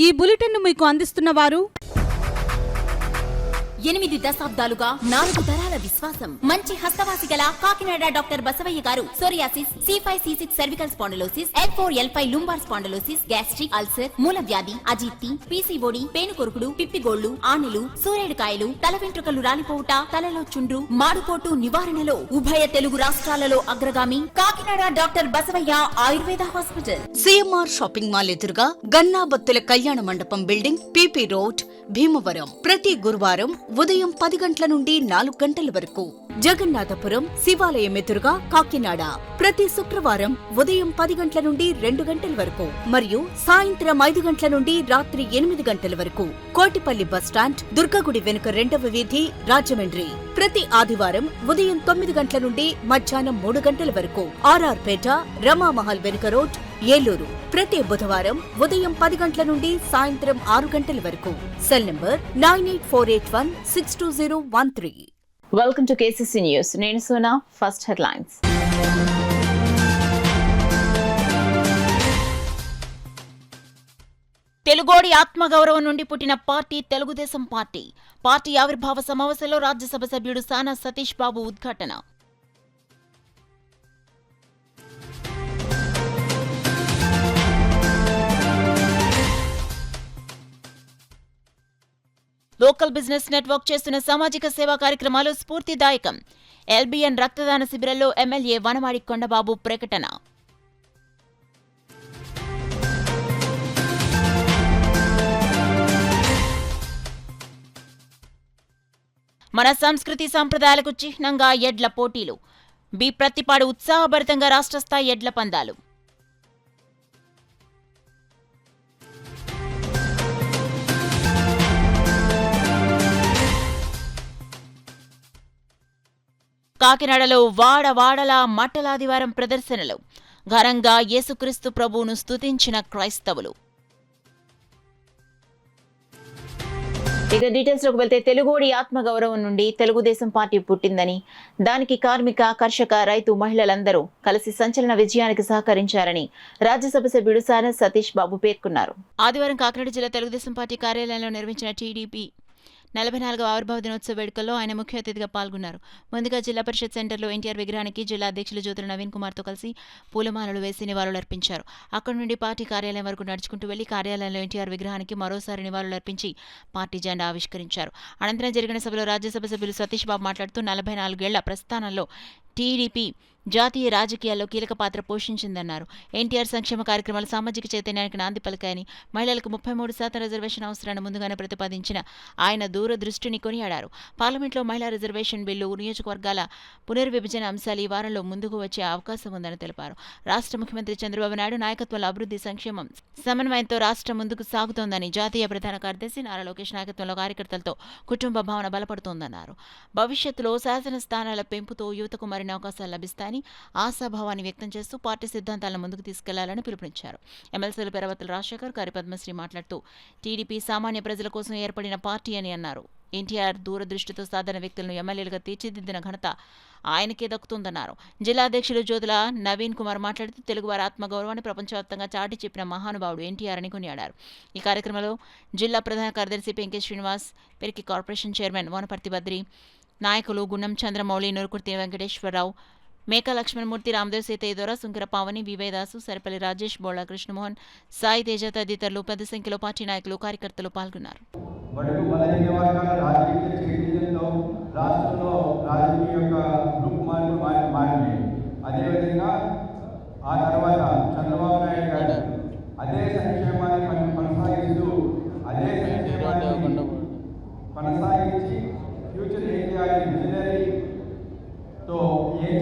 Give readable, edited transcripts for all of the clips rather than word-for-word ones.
ఈ బులెటిన్ను మీకు అందిస్తున్న వారు 8 దశాబ్దాలుగా 4 తరాల విశ్వాసం. మంచి హస్తవాసి గల కాకినాడ డాక్టర్ బసవయ్య గారు psoriasis, C5C6 cervical spondylosis, L4L5 lumbar spondylosis, gastric ulcer, మూల వ్యాధి, అజీర్తి, PCOD, పేనుకొరుకుడు, పిప్పిగోళ్లు, ఆనెలు, సూరేడుకాయలు, తల వెంట్రుకలు రాలిపోవుట, తలలో చుండ్రు, మాడుపోటు నివారణలో ఉభయ తెలుగు రాష్ట్రాలలో అగ్రగామి Kakinada doctor Basavayya Ayurveda hospital. CMR shopping mall ఎదురుగా గన్నాబత్తుల కళ్యాణ మండపం బిల్డింగ్, PP రోడ్, భీమవరం. ప్రతి గురువారం ఉదయం 10 గంటల నుండి 4 గంటల వరకు. జగన్నాథపురం శివాలయం ఎదురుగా కాకినాడ ప్రతి శుక్రవారం ఉదయం 10 గంటల నుండి 2 గంటల వరకు మరియు సాయంత్రం 5 గంటల నుండి రాత్రి 8 గంటల వరకు. కోటిపల్లి బస్టాండ్, దుర్గగుడి వెనుక 2వ వీధి, రాజమండ్రి. ప్రతి ఆదివారం ఉదయం 9 గంటల నుండి మధ్యాహ్నం 3 గంటల వరకు. RR పేట, రమామహల్ వెనుక రోడ్, ఏలూరు. ప్రతి బుధవారం ఉదయం 10 గంటల నుండి సాయంత్రం 6 గంటల వరకు. Cell number 9848162013. Welcome to KCC news. నేను సోనా. First headlines. తెలుగోడి ఆత్మగౌరవం నుండి పుట్టిన పార్టీ తెలుగుదేశం పార్టీ. పార్టీ ఆవిర్భావ సమావేశంలో రాజ్యసభ సభ్యుడు సానా Satish Babu ఉద్ఘాటన. Local business network చేస్తున్న సామాజిక సేవా కార్యక్రమాలు స్ఫూర్తిదాయకం. LBN రక్తదాన శిబిరంలో ఎమ్మెల్యే వనమాడి కొండబాబు ప్రకటన. మన సంస్కృతి సంప్రదాయాలకు చిహ్నంగా ఎడ్ల పోటీలు. బి ప్రతిపాడు ఉత్సాహభరితంగా రాష్ట్ర స్థాయి ఎడ్ల పందాలు. కాకినాడలో వాడవాడలా మట్టలాదివారం ప్రదర్శనలు. ఘనంగా యేసుక్రీస్తు ప్రభువును స్తుతించిన క్రైస్తవులు. ఇక డీటెయిల్స్ లోకి వెళ్తే తెలుగోడి ఆత్మగౌరవం నుండి తెలుగుదేశం పార్టీ పుట్టిందని, దానికి కార్మిక, కర్షక, రైతు, మహిళలందరూ కలిసి సంచలన విజయానికి సహకరించారని రాజ్యసభ సభ్యుడు సానా సతీష్ బాబు పేర్కొన్నారు. ఆదివారం కాకినాడ జిల్లా తెలుగుదేశం పార్టీ కార్యాలయంలో నిర్వహించిన TDP 44వ ఆవిర్భావ దినోత్సవ వేడుకల్లో ఆయన ముఖ్య అతిథిగా పాల్గొన్నారు. ముందుగా జిల్లా పరిషత్ సెంటర్లో ఎన్టీఆర్ విగ్రహానికి జిల్లా అధ్యక్షులు జ్యోతుల నవీన్ కుమార్తో కలిసి పూలమాలలు వేసి నివాళులర్పించారు. అక్కడి నుండి పార్టీ కార్యాలయం వరకు నడుచుకుంటూ వెళ్లి కార్యాలయంలో ఎన్టీఆర్ విగ్రహానికి మరోసారి నివాళులర్పించి పార్టీ జెండా ఆవిష్కరించారు. అనంతరం జరిగిన సభలో రాజ్యసభ సభ్యులు సతీష్ బాబు మాట్లాడుతూ 44 ఏళ్ల ప్రస్థానంలో TDP జాతీయ రాజకీయాల్లో కీలక పాత్ర పోషించిందన్నారు. ఎన్టీఆర్ సంక్షేమ కార్యక్రమాలు సామాజిక చైతన్యానికి నాంది పలికాయని, మహిళలకు 33% రిజర్వేషన్ అవసరాన్ని ముందుగానే ప్రతిపాదించిన ఆయన దూరదృష్టిని కొనియాడారు. పార్లమెంట్లో మహిళా రిజర్వేషన్ బిల్లు, నియోజకవర్గాల పునర్విభజన అంశాలు ఈ వారంలో ముందుకు వచ్చే అవకాశం ఉందని తెలిపారు. రాష్ట్ర ముఖ్యమంత్రి చంద్రబాబు నాయుడు నాయకత్వంలో అభివృద్ధి, సంక్షేమం సమన్వయంతో రాష్ట్రం ముందుకు సాగుతోందని, జాతీయ ప్రధాన కార్యదర్శి నారా లోకేష్ నాయకత్వంలో కార్యకర్తలతో కుటుంబ భావన బలపడుతోందన్నారు. భవిష్యత్తులో శాసన స్థానాల పెంపుతో యువతకు మరిన్ని అవకాశాలు లభిస్తాయని, ఆశాభావాన్ని వ్యక్తం చేస్తూ పార్టీ సిద్ధాంతాలను ముందుకు తీసుకెళ్లాలని పిలుపునిచ్చారు. ఎమ్మెల్సీలు పెరవతల రాజశేఖర్, కరి పద్మశ్రీ మాట్లాడుతూ టీడీపీ సామాన్య ప్రజల కోసం ఏర్పడిన పార్టీ అని అన్నారు. ఎన్టీఆర్ దూరదృష్టితో సాధారణ వ్యక్తులను ఎమ్మెల్యేలుగా తీర్చిదిద్దిన ఘనత ఆయనకే దక్కుతుందన్నారు. జిల్లా అధ్యక్షులు జ్యోతుల నవీన్ కుమార్ మాట్లాడుతూ తెలుగువారి ఆత్మగౌరవాన్ని ప్రపంచవ్యాప్తంగా చాటి చెప్పిన మహానుభావుడు ఎన్టీఆర్ అని కొనియాడారు. ఈ కార్యక్రమంలో జిల్లా ప్రధాన కార్యదర్శి పెంకే శ్రీనివాస్, పెరికి కార్పొరేషన్ చైర్మన్ వనపర్తి బద్రి, నాయకులు గున్నం చంద్రమౌళి, నూరుకుర్తి వెంకటేశ్వరరావు, మేకా లక్ష్మణమూర్తి, రామదేవ్ సీతయ్య దొర, సుంకర పావని, వివేదాసు, సరిపల్లి రాజేష్, బోళా కృష్ణమోహన్, సాయి తేజ తదితరులు పెద్ద సంఖ్యలో పార్టీ నాయకులు, కార్యకర్తలు పాల్గొన్నారు. तो ఏం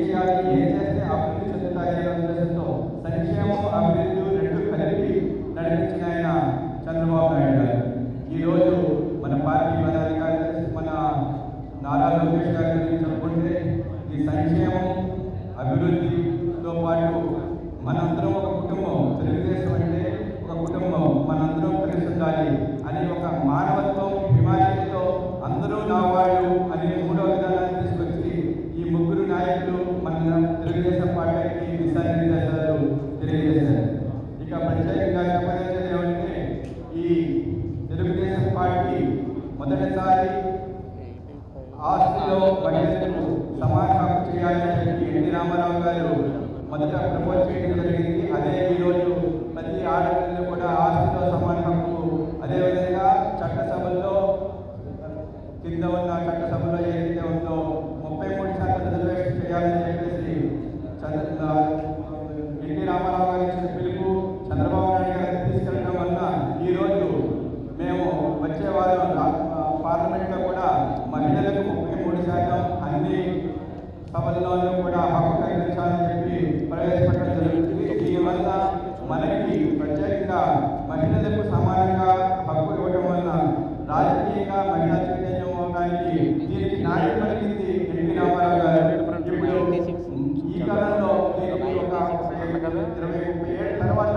చేస్తే అభివృద్ధి చెందుతాయనే ఉద్దేశంతో సంక్షేమం, అభివృద్ధి రెండు కలిపి నడిపించిన ఆయన చంద్రబాబు నాయుడు గారు. ఈరోజు మన పార్టీ ప్రధాన కార్యదర్శి మన నారా లోకేష్ గారి గురించి చెప్పుకుంటే మహిళలకు సమాన హక్కు చేయాలని చెప్పి ఎన్టీ రామారావు గారు మొదట ప్రపోజ్ చేయడం జరిగింది. అదే ఈరోజు ప్రతి ఆడపిల్లలు కూడా ఆస్తిలో సమాన హక్కు, అదేవిధంగా చట్టసభల్లో కింద ఉన్న చట్టసభలో ఏదైతే ఉందో 33% రిజర్వేషన్ చేయాలని చెప్పేసి ఎన్టీ రామారావు గారు ఇచ్చిన పిలుపు చంద్రబాబు నాయుడు గారిని తీసుకెళ్ళడం వల్ల ఈరోజు మేము వచ్చే వారం పార్లమెంట్లో కూడా మహిళలకు 33% అన్ని సభల్లోనూ కూడా హక్కు కల్పించాలని చెప్పి ప్రవేశపెట్టడం జరుగుతుంది. దీనివల్ల మనకి ప్రత్యేకంగా మహిళలకు సమానంగా హక్కు ఇవ్వడం వల్ల రాజకీయంగా మహిళా చైతన్యం అవడానికి దీనికి నాయకుడు పలికింది ఎన్టీ రామారావు గారు. ఇప్పుడు ఈ కాలంలో దీనికి ఒక 20-30 ఏళ్ళ తర్వాత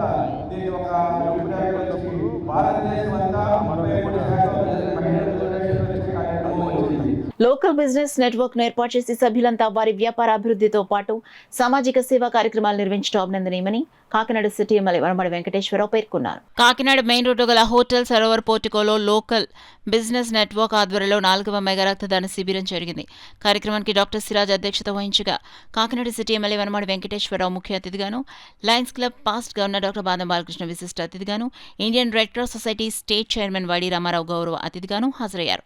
దీనికి ఒక రూపురేఖ వచ్చి భారతదేశం అంతా 33% మహిళలకు రిజర్వేషన్ వచ్చే కార్యక్రమం వచ్చింది. లోకల్ బిజినెస్ నెట్వర్క్ ను ఏర్పాటు చేసి సభ్యులంతా వారి వ్యాపార అభివృద్ధితో పాటు సామాజిక సేవా కార్యక్రమాలు నిర్వహించడం అభినందనీయమని కాకినాడ సిటీ ఎమ్మెల్యే వనమాడి వెంకటేశ్వరరావు పేర్కొన్నారు. కాకినాడ మెయిన్ రోడ్డు గల హోటల్ సరోవర్ పోర్టికోలో లోకల్ బిజినెస్ నెట్వర్క్ ఆధ్వర్యంలో 4వ మెగా రక్తదాన శిబిరం జరిగింది. కార్యక్రమానికి డాక్టర్ సిరాజ్ అధ్యక్షత వహించగా కాకినాడ సిటీ ఎమ్మెల్యే వనమాడి వెంకటేశ్వరరావు ముఖ్య అతిథిగాను, Lions club past governor doctor Badam Balakrishna విశిష్ట అతిథిగాను, Indian red cross society state chairman YD Rama Rao గౌరవ అతిథిగాను హాజరయ్యారు.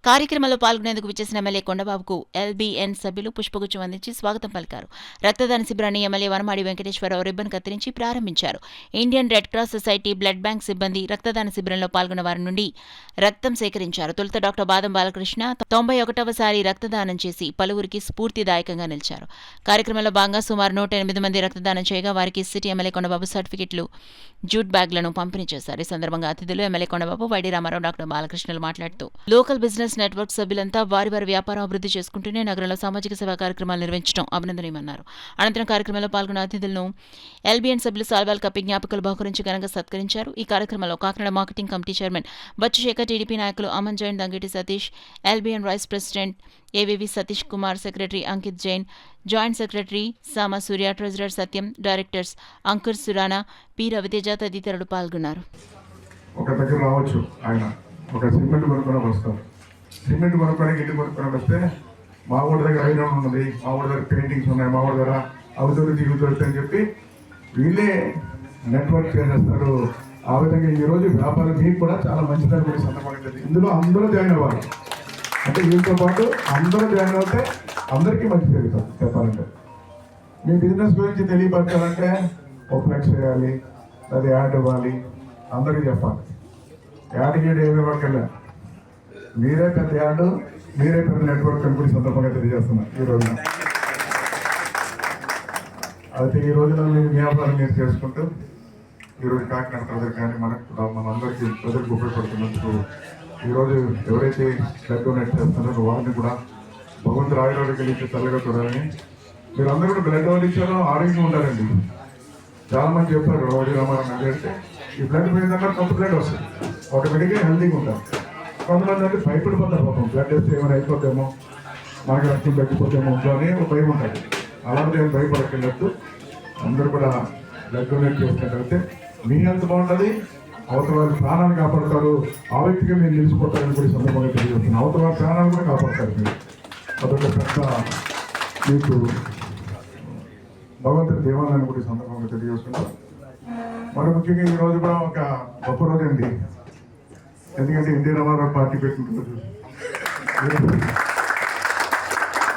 కార్యక్రమంలో పాల్గొనేందుకు విచ్చేసిన ఎమ్మెల్యే కొండబాబుకు ఎల్బీఎన్ సభ్యులు పుష్పగుచ్చం అందించి స్వాగతం పలికారు. రక్తదాన శిబిరాన్ని ఎమ్మెల్యే వనమాడి వెంకటేశ్వరరావు రిబ్బన్ కత్తిరించి ప్రారంభించారు. Indian red cross society blood bank సిబ్బంది రక్తదాన శిబిరంలో పాల్గొన్న వారి నుండి రక్తం సేకరించారు. తొలుత డాక్టర్ బాదం బాలకృష్ణ 91వసారి రక్తదానం చేసి పలువురికి స్ఫూర్తిదాయకంగా నిలిచారు. కార్యక్రమంలో భాగంగా సుమారు 108 మంది రక్తదానం చేయగా వారికి సిటీ ఎమ్మెల్యే కొండబాబు సర్టిఫికెట్లు, జూట్ బ్యాగ్లను పంపిణీ చేశారు. ఈ సందర్భంగా అతిథులు MLA Kondababu, YD Rama Rao, doctor బాలకృష్ణలు మాట్లాడుతూ లోకల్ బిజినెస్ నెట్వర్క్ సభ్యులంతా వారి వ్యాపారం అభివృద్ధి చేసుకుంటూనే నగరంలో సామాజిక సేవా కార్యక్రమాలు నిర్వహించడం అభినందనీయమన్నారు. అనంతరం కార్యక్రమంలో పాల్గొన్న అతిథులను ఎల్బీఎన్ సభ్యులు సాల్వాల్ కప్పి జ్ఞాపికలు బహుకరించి ఘనంగా సత్కరించారు. ఈ కార్యక్రమంలో Kakinada marketing committee chairman Bachchu Sekhar, TDP నాయకులు Aman Jain, Dangeti Satish, LBN vice president AVV Satish Kumar, secretary Ankit Jain, joint secretary Sama Surya, treasurer Satyam, directors Ankur Surana, P Raviteja తదితరులు పాల్గొన్నారు. ఒక దగ్గర రావచ్చు, ఆయన ఒక సిమెంట్ కొనుక్కొని వస్తారు. సిమెంట్ కొనుక్కోడానికి ఇల్లు కొనుక్కొని వస్తే మా ఊరి దగ్గర ఐరన్ ఉన్నది, మా ఊరి దగ్గర పెయింటింగ్స్ ఉన్నాయి, మా ఊరి దగ్గర అవుతుంది దిగుతుంది అని చెప్పి వీళ్ళే నెట్వర్క్ చేసేస్తారు. ఆ విధంగా ఈరోజు వ్యాపారం మీకు కూడా చాలా మంచిదని కూడా సందర్భంగా ఇందులో అందరూ జాయిన్ అవ్వాలి. అంటే వీళ్ళతో పాటు అందరూ జాయిన్ అవుతే అందరికీ మంచి జరుగుతుంది. చెప్పాలంటే మీ బిజినెస్ గురించి తెలియపరచాలంటే ఒక ఫ్లెక్స్ చేయాలి, అది యాడ్ ఇవ్వాలి, అందరికీ చెప్పాలి. యాడ్ గీడ్ ఏమి ఇవ్వకల్లా, మీరే పెద్ద యాడ్, మీరే పెద్ద నెట్వర్క్ అని కూడా సందర్భంగా తెలియజేస్తున్నారు. ఈ రోజున అయితే ఈ రోజున మీ వ్యాపారం మీరు చేసుకుంటూ ఈరోజు కాకినాడ ప్రజలు కానీ మనందరికీ ప్రజలకు ఉపయోగపడుతున్నందుకు ఈరోజు ఎవరైతే బ్లడ్ డొనేట్ చేస్తున్నారో వారిని కూడా భగవంతుడు ఆయుర్వేద కలిసి చల్లగా చూడాలని, మీరు అందరూ కూడా బ్లడ్ డొనేట్ ఇచ్చారో ఆరోగ్యంగా ఉండాలండి. చాలా మంది చెప్తారు రోడ్డు రామారావు అంటే ఈ బ్లడ్ పోయిందన్నా కొంత బ్లడ్ వస్తుంది, ఆటోమేటిక్గా హెల్తీగా ఉంటారు. కొంతమంది అంటే భయపడిపోతారు, పాపం బ్లడ్ వేస్తే ఏమైనా అయిపోతామో, మనకి రక్తం తగ్గిపోతామో అని ఒక భయం ఉంటుంది. అలాంటి ఏం భయపడక్కర్లేదు. అందరూ కూడా బ్లడ్ డొనేట్ చేసినట్లయితే మీ హెల్త్ బాగుంటుంది, అవతల వారి ప్రాణాలు కాపాడతారు, ఆ వ్యక్తిగా మీరు నిలిచిపోతారని కూడా సందర్భంగా తెలియజేస్తున్నాను. అవతల వారి ప్రాణాలు కూడా కాపాడతారు. మీరు అదొక పెద్ద మీకు భగవంతుడి దేవాలయాన్ని కూడా సందర్భంగా తెలియజేస్తున్నారు. మరి ముఖ్యంగా ఈ రోజు కూడా ఒక గొప్ప రోజు అండి. ఎందుకంటే ఎన్టీ రామారావు పార్టీ పెట్టిన రోజు.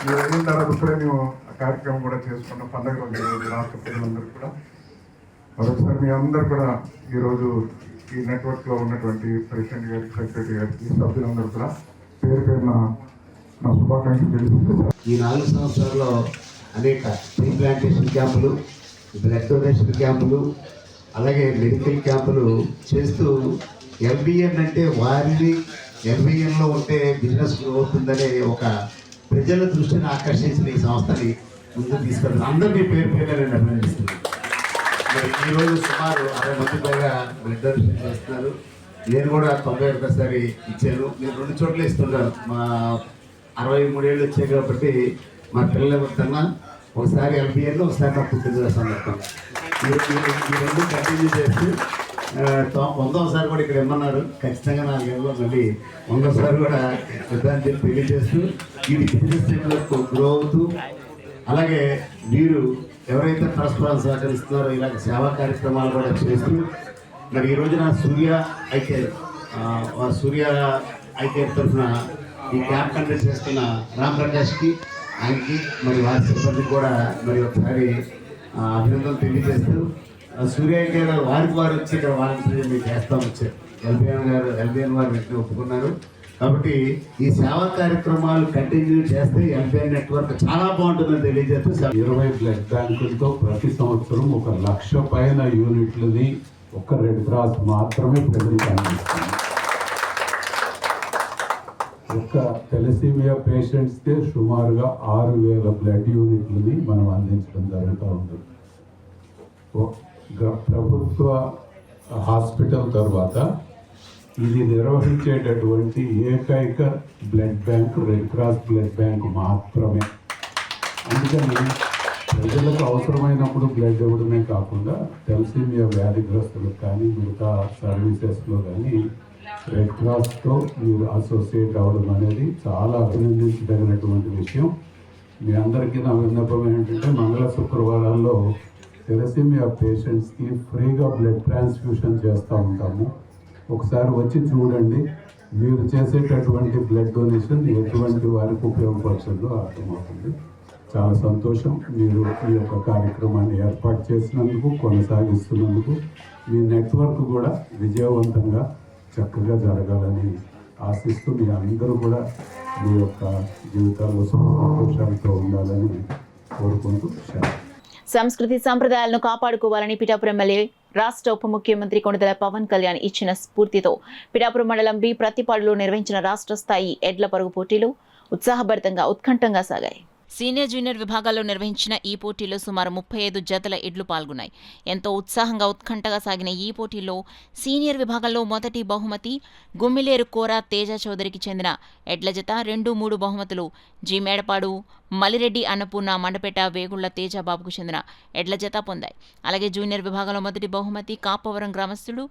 మీరు అయిన తర్వాత ఇప్పుడే మేము ఆ కార్యక్రమం కూడా చేసుకున్నాం. పండుగ రోజు రాష్ట్ర ప్రజలందరూ కూడా మరొకసారి మీ అందరూ కూడా ఈరోజు ఈ నెట్వర్క్లో ఉన్నటువంటి ప్రెసిడెంట్ గారికి, సెక్రటరీ గారికి, సభ్యులందరూ కూడా పేరు పేరున నా శుభాకాంక్షలు తెలుసుకుంటున్నాను. ఈ 4 సంవత్సరాల్లో అనేక రీప్లాంటేషన్ క్యాంపులు, బ్లడ్ డొనేషన్ క్యాంపులు, అలాగే మెడికల్ క్యాంపులు చేస్తూ ఎల్బిఎన్ అంటే వారిని ఎల్బిఎన్లో ఉంటే బిజినెస్ అవుతుందనే ఒక ప్రజల దృష్టిని ఆకర్షించిన ఈ సంస్థని ముందుకు తీసుకెళ్తాను. అందరినీ పేరు పేరుగా నేను అభినందిస్తున్నాను. మరి ఈరోజు సుమారు 60 మంది పైగా బ్లడ్ డొనేషన్ చేస్తున్నారు. నేను కూడా 91సారి ఇచ్చాను. నేను 2 చోట్ల ఇస్తున్నాను. మా 63 ఏళ్ళు వచ్చాయి కాబట్టి మా పిల్లల మొత్తంగా ఒకసారి ఎల్బిఎన్లో, ఒకసారి నా పుట్టినరోజు సందర్భంగా ఈ 2 కంటిన్యూ చేస్తూ వందోసారి కూడా ఇక్కడ ఇమ్మన్నారు. ఖచ్చితంగా 4 ఏళ్ళలో మళ్ళీ 100సారి కూడా ఇద్దామని చెప్పి తెలియజేస్తూ ఈ బిజినెస్ సెక్టర్లో గ్రో అవుతూ, అలాగే మీరు ఎవరైతే పరస్పరం సహకరిస్తున్నారో ఇలాంటి సేవా కార్యక్రమాలు కూడా చేస్తూ, మరి ఈ రోజున సూర్య ఐకేర్ తరఫున ఈ క్యాంప్ కండక్ట్ చేస్తున్న రామ్ ప్రకాష్కి, ఆయనకి మరి వారి సిబ్బందికి కూడా మరి ఒకసారి అభినందనలు తెలియజేస్తూ, సూర్య ఐకేర్ వారికి వారు వచ్చి ఇక్కడ వాలంటీర్గా మీరు చేస్తామని వచ్చారు. ఎల్బిఎన్ వారు వెంటనే ఒప్పుకున్నారు. కాబట్టి ఈ సేవా కార్యక్రమాలు కంటిన్యూ చేస్తే ఎల్బిఎన్ నెట్వర్క్ చాలా బాగుంటుందని తెలియజేస్తూ 20 బ్లడ్ బ్యాంకులతో ప్రతి సంవత్సరం 1 లక్ష పైన యూనిట్లని ఒక్క రెడ్ క్రాస్ మాత్రమే ప్రజలకు అందిస్తుంది. ఒక్క థెలసీమియా పేషెంట్స్కే సుమారుగా 6,000 బ్లడ్ యూనిట్లని మనం అందించడం జరుగుతూ ఉంది. ప్రభుత్వ హాస్పిటల్ తర్వాత ఇది నిర్వహించేటటువంటి ఏకైక blood bank red cross blood bank మాత్రమే. అందుకని ప్రజలకు అవసరమైనప్పుడు బ్లడ్ ఇవ్వడమే కాకుండా థెలసీమియా వ్యాధిగ్రస్తులకు కానీ మిగతా సర్వీసెస్లో కానీ రెడ్ క్రాస్తో మీరు అసోసియేట్ అవ్వడం అనేది చాలా అభినందించదగినటువంటి విషయం. మీ అందరికీ నా విన్నపం ఏంటంటే మంగళ శుక్రవారాల్లో థెలసీమియా పేషెంట్స్కి ఫ్రీగా బ్లడ్ ట్రాన్స్ఫ్యూషన్ చేస్తూ ఉంటాము. ఒకసారి వచ్చి చూడండి. మీరు చేసేటటువంటి బ్లడ్ డొనేషన్ ఎటువంటి వారికి ఉపయోగపడుతుందో అర్థమవుతుంది. చాలా సంతోషం మీరు ఈ యొక్క కార్యక్రమాన్ని ఏర్పాటు చేసినందుకు, కొనసాగిస్తున్నందుకు. మీ నెట్వర్క్ కూడా విజయవంతంగా చక్కగా జరగాలని ఆశిస్తూ మీ అందరూ కూడా మీ యొక్క జీవితాల్లో సంతోషాలతో ఉండాలని కోరుకుంటూ సంస్కృతి సంప్రదాయాలను కాపాడుకోవాలని పిఠాపురం ఎమ్మెల్యే రాష్ట్ర ఉప ముఖ్యమంత్రి కొణిదెల పవన్ కళ్యాణ్ ఇచ్చిన స్ఫూర్తితో పిఠాపురం మండలం బి ప్రతిపాడులో నిర్వహించిన రాష్ట్ర స్థాయి ఎడ్ల పరుగు పోటీలు ఉత్సాహభరితంగా ఉత్కంఠంగా సాగాయి. సీనియర్ జూనియర్ విభాగాల్లో నిర్వహించిన ఈ పోటీలో సుమారు 35 జతల ఎడ్లు పాల్గొన్నాయి. ఎంతో ఉత్సాహంగా ఉత్కంఠగా సాగిన ఈ పోటీల్లో సీనియర్ విభాగంలో మొదటి బహుమతి గుమ్మిలేరు కోర తేజ చౌదరికి చెందిన ఎడ్ల జత, 2-3 బహుమతులు జి మేడపాడు మలిరెడ్డి అన్నపూర్ణ మండపేట వేగుళ్ల తేజబాబుకు చెందిన ఎడ్ల జత పొందాయి. అలాగే జూనియర్ విభాగంలో మొదటి బహుమతి కాపవరం గ్రామస్తుడు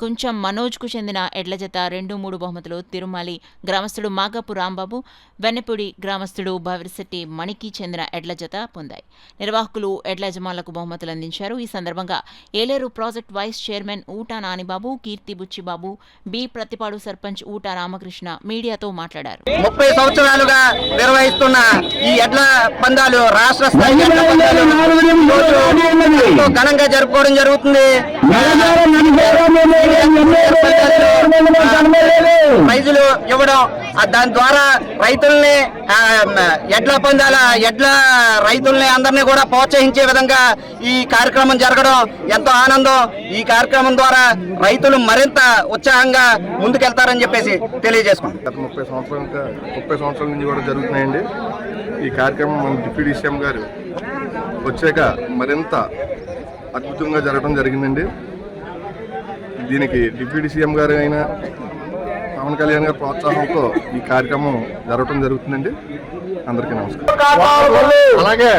కొంచెం మనోజ్కు చెందిన ఎడ్ల జత, 2-3 బహుమతులు తిరుమలి గ్రామస్తుడు మాగపు రాంబాబు, వెన్నపూడి గ్రామస్తుడు బవిరిశెట్టి మణికి చెందిన ఎడ్ల జత పొందాయి. నిర్వాహకులు ఎడ్ల యజమానులకు బహుమతులు అందించారు. ఈ సందర్భంగా Yeleru project vice chairman Uta Nanibabu, Keerthi Buchchibabu, B Prathipadu sarpanch Uta Ramakrishna మీడియాతో మాట్లాడారు. 30 సంవత్సరాలుగా నిర్వహిస్తున్న ఈ ఎడ్ల పందాలు రాష్ట్ర స్థాయి ఎడ్ల పందాలు ఎంతో ఘనంగా జరుపుకోవడం జరుగుతుంది. ప్రైజులు ఇవ్వడం, దాని ద్వారా రైతుల్ని ఎడ్ల రైతుల్ని అందరినీ కూడా ప్రోత్సహించే విధంగా ఈ కార్యక్రమం జరగడం ఎంతో ఆనందం. ఈ కార్యక్రమం ద్వారా రైతులు మరింత ఉత్సాహంగా ముందుకెళ్తారని చెప్పేసి తెలియజేసుకుంటాం. గత 30 సంవత్సరాల నుంచి కూడా జరుగుతున్నాయండి. ఈ కార్యక్రమం మన డిప్యూటీ సీఎం గారు వచ్చాక మరింత అద్భుతంగా జరగడం జరిగిందండి. దీనికి డిప్యూటీ సీఎం గారు అయిన పవన్ కళ్యాణ్ గారి ప్రోత్సాహంతో ఈ కార్యక్రమం జరగడం జరుగుతుందండి. అందరికీ నమస్కారం. అలాగే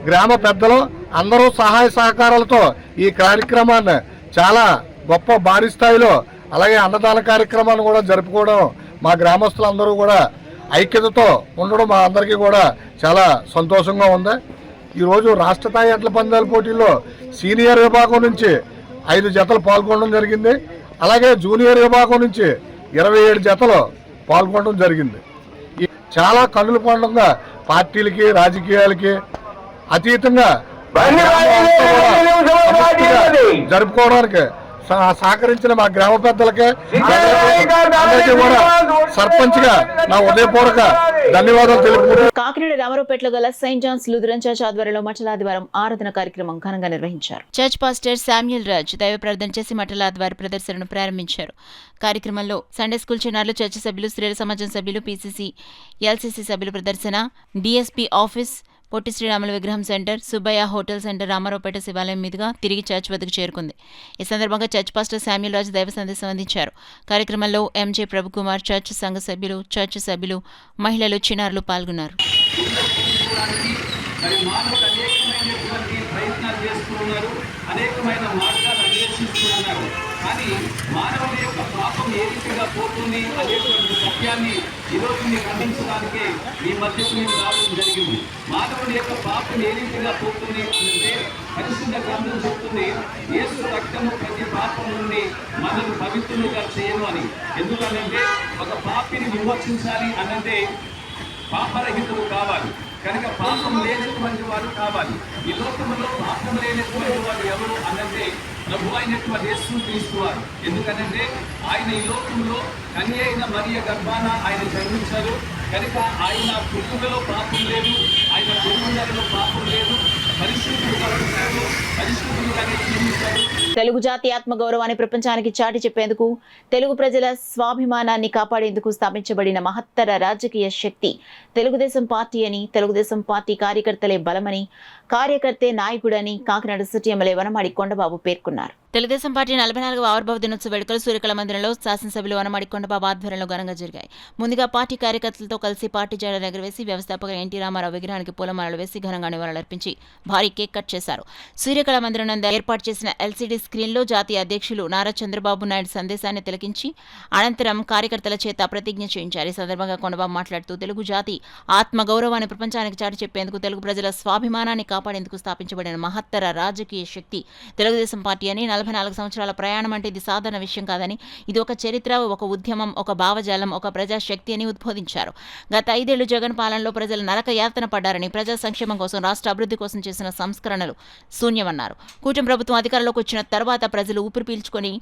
గ్రామ పెద్దలు అందరూ సహాయ సహకారాలతో ఈ కార్యక్రమాన్ని చాలా గొప్ప భారీ స్థాయిలో, అలాగే అన్నదాన కార్యక్రమాన్ని కూడా జరుపుకోవడం, మా గ్రామస్తులందరూ కూడా ఐక్యతతో ఉండడం మా అందరికీ కూడా చాలా సంతోషంగా ఉంది. ఈరోజు రాష్ట్ర స్థాయి ఎడ్ల పందాల పోటీల్లో సీనియర్ విభాగం నుంచి 5 జతలు పాల్గొనడం జరిగింది. అలాగే జూనియర్ విభాగం నుంచి 27 జతలు పాల్గొనడం జరిగింది. చాలా కన్నుల పండుగ, పార్టీలకి రాజకీయాలకి అతీతంగా జరుపుకోవడానికి సహకరించిన మా గ్రామ పెద్దలకే కూడా సర్పంచ్ గా నా ఉదయపూర్వక ధన్యవాదాలు తెలుపుకుంటున్నాను. కాకినాడ రామారావుపేటలో గల సెయింట్ జాన్స్ లూథరన్ చర్చ్ ఆధ్వర్యంలో మఠలాదివారం ఆరాధన కార్యక్రమం ఘనంగా నిర్వహించారు. చర్చ్ పాస్టర్ శామ్యూల్ రాజ్ దైవ ప్రార్థన చేసి మఠలాదివారి ప్రదర్శనను ప్రారంభించారు. కార్యక్రమంలో సండే స్కూల్ చిన్నారులు, చర్చ్ సభ్యులు, స్త్రీల సమాజం సభ్యులు, పీసీసీ, ఎల్సీసీ సభ్యుల ప్రదర్శన, డీఎస్పీ ఆఫీస్, పొట్టి శ్రీరాముల విగ్రహం centre, Subbaiah hotel centre Ramaraopeta శివాలయం మీదుగా తిరిగి చర్చ్ వద్దకు చేరుకుంది. ఈ సందర్భంగా చర్చ్ పాస్టర్ శామ్యూల్ రాజ్ దైవ సందేశం అందించారు. కార్యక్రమంలో ఎంజే ప్రభుకుమార్, చర్చ్ సంఘ సభ్యులు, చర్చ్ సభ్యులు, మహిళలు, చిన్నారులు పాల్గొన్నారు. అనేకమైన మార్గాలు నిర్దేశిస్తున్నారు. కానీ మానవుడి యొక్క పాపం ఏ రీతిగా పోతుంది అనేటువంటి సత్యాన్ని ఈరోజు మీకు అందించడానికే ఈ మధ్యకు నేను రావడం జరిగింది. మానవుడి యొక్క పాపం ఏ రీతిగా పోతుంది అంటే పరిశుద్ధ గ్రంథం చెప్తుంది, యేసు రక్తము ప్రతి పాపం నుండి మనల్ని పవిత్రులుగా చేయను అని. ఎందుకనంటే ఒక పాపిని విమోచించాలి అనంటే పాపరహితులు కావాలి, కనుక పాపం లేనటువంటి వారు కావాలి. ఈ లోకంలో పాపం లేనటువంటి వారు ఎవరు అనంటే ప్రభు అయినటువంటి యేసుక్రీస్తు వారు. ఎందుకనంటే ఆయన ఈ లోకంలో కన్య అయిన మరియ గర్భాన ఆయన జన్మించారు, కనుక ఆయన పుట్టుకలో పాపం లేదు, ఆయన పుట్టుకలో పాపం లేదు, పరిశుద్ధులుగా ఉంటారు, పరిశుద్ధులుగానే జీవించారు. తెలుగు జాతి ఆత్మగౌరవాన్ని ప్రపంచానికి చాటి చెప్పేందుకు, తెలుగు ప్రజల స్వాభిమానాన్ని కాపాడేందుకు స్థాపించబడిన మహత్తర రాజకీయ శక్తి తెలుగుదేశం పార్టీ అని, తెలుగుదేశం పార్టీ కార్యకర్తలే బలమని, కార్యకర్తే నాయకుడని కాకినాడ సిటీ ఎమ్మెల్యే వనమాడి కొండబాబు పేర్కొన్నారు. తెలుగుదేశం పార్టీ 44వ ఆవిర్భావ దినోత్సవ వేడుకలు సూర్యకళ మందిరంలో శాసనసభ్యులు వనమాడి కొండబాబు ఆధ్వర్యంలో ఘనంగా జరిగాయి. ముందుగా పార్టీ కార్యకర్తలతో కలిసి పార్టీ జెండా ఎగురవేసి వ్యవస్థాపక ఎన్టీ రామారావు విగ్రహానికి పూలమాలలు వేసి ఘనంగా నివాళులర్పించి భారీ కేక్ కట్ చేశారు. సూర్యకళ మందిరం నందు ఏర్పాటు చేసిన ఎల్సీడీ స్క్రీన్లో జాతీయ అధ్యక్షులు నారా చంద్రబాబు నాయుడు సందేశాన్ని తిలకించి అనంతరం కార్యకర్తల చేత ప్రతిజ్ఞ చేయించారు. ఈ సందర్భంగా కొండబాబు మాట్లాడుతూ తెలుగు జాతి ఆత్మగౌరవాన్ని ప్రపంచానికి చాటి చెప్పేందుకు, తెలుగు ప్రజల స్వాభిమానాన్ని కాపాడేందుకు స్థాపించబడిన మహత్తర రాజకీయ శక్తి తెలుగుదేశం పార్టీ అని, 44 సంవత్సరాల ప్రయాణం అంటే ఇది సాధారణ విషయం కాదని, ఇది ఒక చరిత్ర, ఒక ఉద్యమం, ఒక భావజాలం, ఒక ప్రజాశక్తి అని ఉద్బోధించారు. గత 5 ఏళ్లు జగన్ పాలనలో ప్రజలు నరక యాతన పడ్డారని, ప్రజా సంక్షేమం కోసం, రాష్ట్ర అభివృద్ధి కోసం చేసిన సంస్కరణలు శూన్యమన్నారు. కూటమి ప్రభుత్వం అధికారంలోకి వచ్చిన తర్వాత ప్రజలు ఊపిరి పీల్చుకొని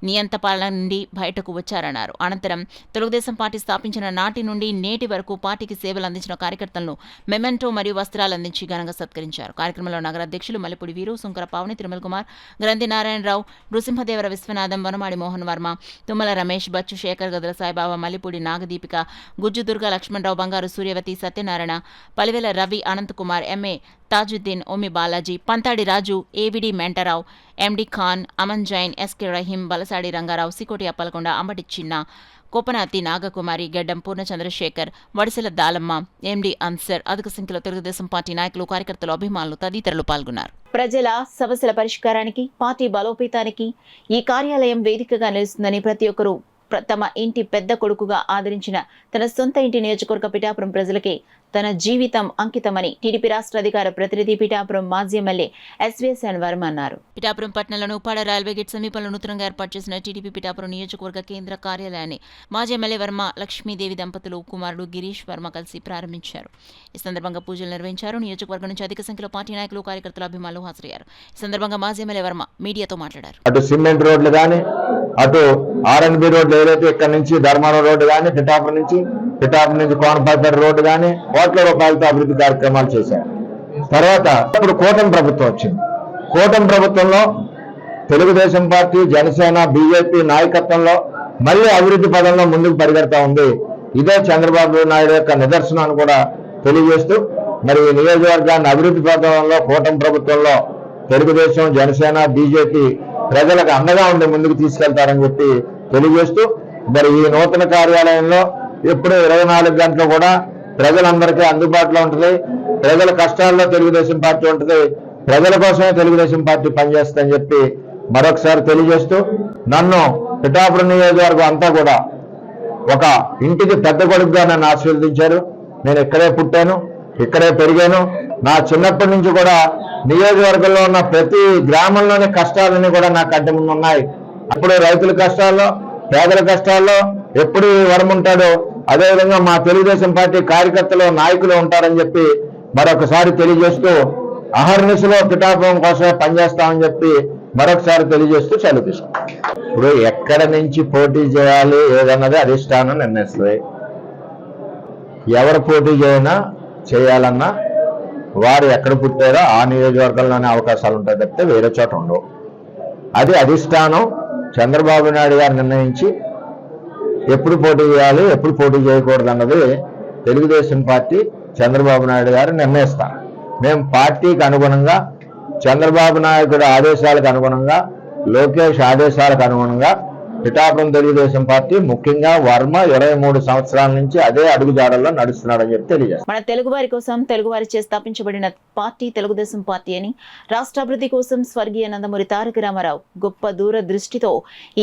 నియంత పాలన నుండి బయటకు వచ్చారన్నారు. అనంతరం తెలుగుదేశం పార్టీ స్థాపించిన నాటి నుండి నేటి వరకు పార్టీకి సేవలు అందించిన కార్యకర్తలను మెమెంటో మరియు వస్త్రాలు అందించి ఘనంగా సత్కరించారు. కార్యక్రమంలో నగర అధ్యక్షులు మల్లెపూడి వీరు, సుంకర పావని, తిరుమల కుమార్, గ్రంథి నారాయణరావు, నృసింహదేవర విశ్వనాథం, వనమాడి మోహన్ వర్మ, తుమ్మల రమేష్, బచ్చు శేఖర్, గదల సాయిబాబా, మల్లిపూడి నాగదీపిక, గుజ్జు దుర్గా లక్ష్మణరావు, బంగారు సూర్యవతి, సత్యనారాయణ, పలివెల రవి, అనంతకుమార్, ఎంఏ తాజుద్దీన్, ఓమి బాలాజీ, పంతాడి రాజు, ఏవిడి మెంటరావు, ఎండి ఖాన్, అమన్ జైన్, ఎస్కే రహీం, బలసాడి రంగారావు, సికోటి అప్పలకొండ, అంబటి చిన్న, కోపనాతి నాగకుమారి, గడ్డం పూర్ణ చంద్రశేఖర్, వడిసెల దాలమ్మ, ఎండి అన్సర్, అధిక సంఖ్యలో తెలుగుదేశం పార్టీ నాయకులు, కార్యకర్తలు, అభిమానులు తదితరులు పాల్గొన్నారు. ప్రజల సమస్యల పరిష్కారానికి, పార్టీ బలోపేతానికి ఈ కార్యాలయం వేదికగా నిలుస్తుందని, ప్రతి ఒక్కరూ తమ ఇంటి పెద్ద కొడుకుగా ఆదరించిన తన సొంత ఇంటి నియోజకవర్గ పిఠాపురం ప్రజలకే తన జీవితం అంకితమని టీడీపీ రాష్ట్ర అధికార ప్రతినిధి పిఠాపురం మాజీ ఎమ్మెల్యే ఎస్వీఎస్ఎన్ వర్మ అన్నారు. పిఠాపురం పట్టణంలోని ఉప్పాడ రైల్వే గేట్ సమీపంలో నూతనంగా ఏర్పాటు చేసిన టీడీపీ పిఠాపురం నియోజకవర్గ కేంద్ర కార్యాలయాన్ని మాజీ ఎమ్మెల్యే వర్మ, లక్ష్మీదేవి దంపతులు కుమారుడు గిరీష్ వర్మ కలిసి ప్రారంభించారు. ఈ సందర్భంగా పూజలు నిర్వహించారు. నియోజకవర్గం నుంచి అధిక సంఖ్యలో పార్టీ నాయకులు, కార్యకర్తలు, అభిమానులు హాజరయ్యారు. ఈ సందర్భంగా మాజీ ఎమ్మెల్యే వర్మ మీడియాతో మాట్లాడారు. అటు సిమెంట్ రోడ్లు కానీ, అటు ఆర్ఎన్బి రోడ్లు ఏదైతే ఇక్కడ నుంచి ధర్మారం రోడ్డు కానీ, పిఠాపురం నుంచి కోనపాపేట రోడ్డు కానీ కోట్ల రూపాయలతో అభివృద్ధి కార్యక్రమాలు చేశారు. తర్వాత ఇప్పుడు కూటమి ప్రభుత్వం వచ్చింది. కూటమి ప్రభుత్వంలో తెలుగుదేశం పార్టీ, జనసేన, బీజేపీ నాయకత్వంలో మళ్ళీ అభివృద్ధి పదంలో ముందుకు పరిగెడతా ఉంది. ఇదే చంద్రబాబు నాయుడు యొక్క నిదర్శనాన్ని కూడా తెలియజేస్తూ, మరి ఈ నియోజకవర్గాన్ని అభివృద్ధి పదంలో కూటమి ప్రభుత్వంలో తెలుగుదేశం, జనసేన, బీజేపీ ప్రజలకు అండగా ఉండి ముందుకు తీసుకెళ్తారని చెప్పి తెలియజేస్తూ, మరి ఈ నూతన కార్యాలయంలో ఎప్పుడూ 24 గంటలు కూడా ప్రజలందరికీ అందుబాటులో ఉంటుంది. ప్రజల కష్టాల్లో తెలుగుదేశం పార్టీ ఉంటుంది. ప్రజల కోసమే తెలుగుదేశం పార్టీ పనిచేస్తుందని చెప్పి మరొకసారి తెలియజేస్తూ, నన్ను పిఠాపురం నియోజకవర్గం అంతా కూడా ఒక ఇంటికి పెద్ద కొడుకుగా నన్ను ఆశీర్వదించారు. నేను ఇక్కడే పుట్టాను, ఇక్కడే పెరిగాను. నా చిన్నప్పటి నుంచి కూడా నియోజకవర్గంలో ఉన్న ప్రతి గ్రామంలోని కష్టాలన్నీ కూడా నా కంటి ముందు ఉన్నాయి. అప్పుడు రైతుల కష్టాల్లో, పేదల కష్టాల్లో ఎప్పుడు వరం ఉంటాడో అదేవిధంగా మా తెలుగుదేశం పార్టీ కార్యకర్తలు, నాయకులు ఉంటారని చెప్పి మరొకసారి తెలియజేస్తూ, అహర్నిశలో పిఠాపురం కోసమే పనిచేస్తామని చెప్పి మరొకసారి తెలియజేస్తూ సెలవు తీసుకుంటాం. ఇప్పుడు ఎక్కడ నుంచి పోటీ చేయాలి ఏదన్నది అధిష్టానం నిర్ణయిస్తుంది. ఎవరు పోటీ చేయాలన్నా వారు ఎక్కడ పుట్టారో ఆ నియోజకవర్గంలోనే అవకాశాలు ఉంటాయి తప్పితే వేరే చోట ఉండవు. అది అధిష్టానం చంద్రబాబు నాయుడు గారు నిర్ణయించి ఎప్పుడు పోటీ చేయాలి, ఎప్పుడు పోటీ చేయకూడదు అన్నది తెలుగుదేశం పార్టీ, చంద్రబాబు నాయుడు గారు నిర్ణయిస్తారు. మేము పార్టీకి అనుగుణంగా, చంద్రబాబు నాయుడు ఆదేశాలకు అనుగుణంగా, లోకేష్ ఆదేశాలకు అనుగుణంగా పిఠాపురం తెలుగుదేశం పార్టీ ముఖ్యంగా వర్మ 23 సంవత్సరాల నుంచి అదే అడుగుజాడల్లో నడుస్తున్నాడని చెప్పి తెలియజేస్తారు. మన తెలుగువారి కోసం తెలుగువారిచే స్థాపించబడిన పార్టీ తెలుగుదేశం పార్టీ అని, రాష్ట్రాభివృద్ధి కోసం స్వర్గీయ నందమూరి తారక రామారావు గొప్ప దూరదృష్టితో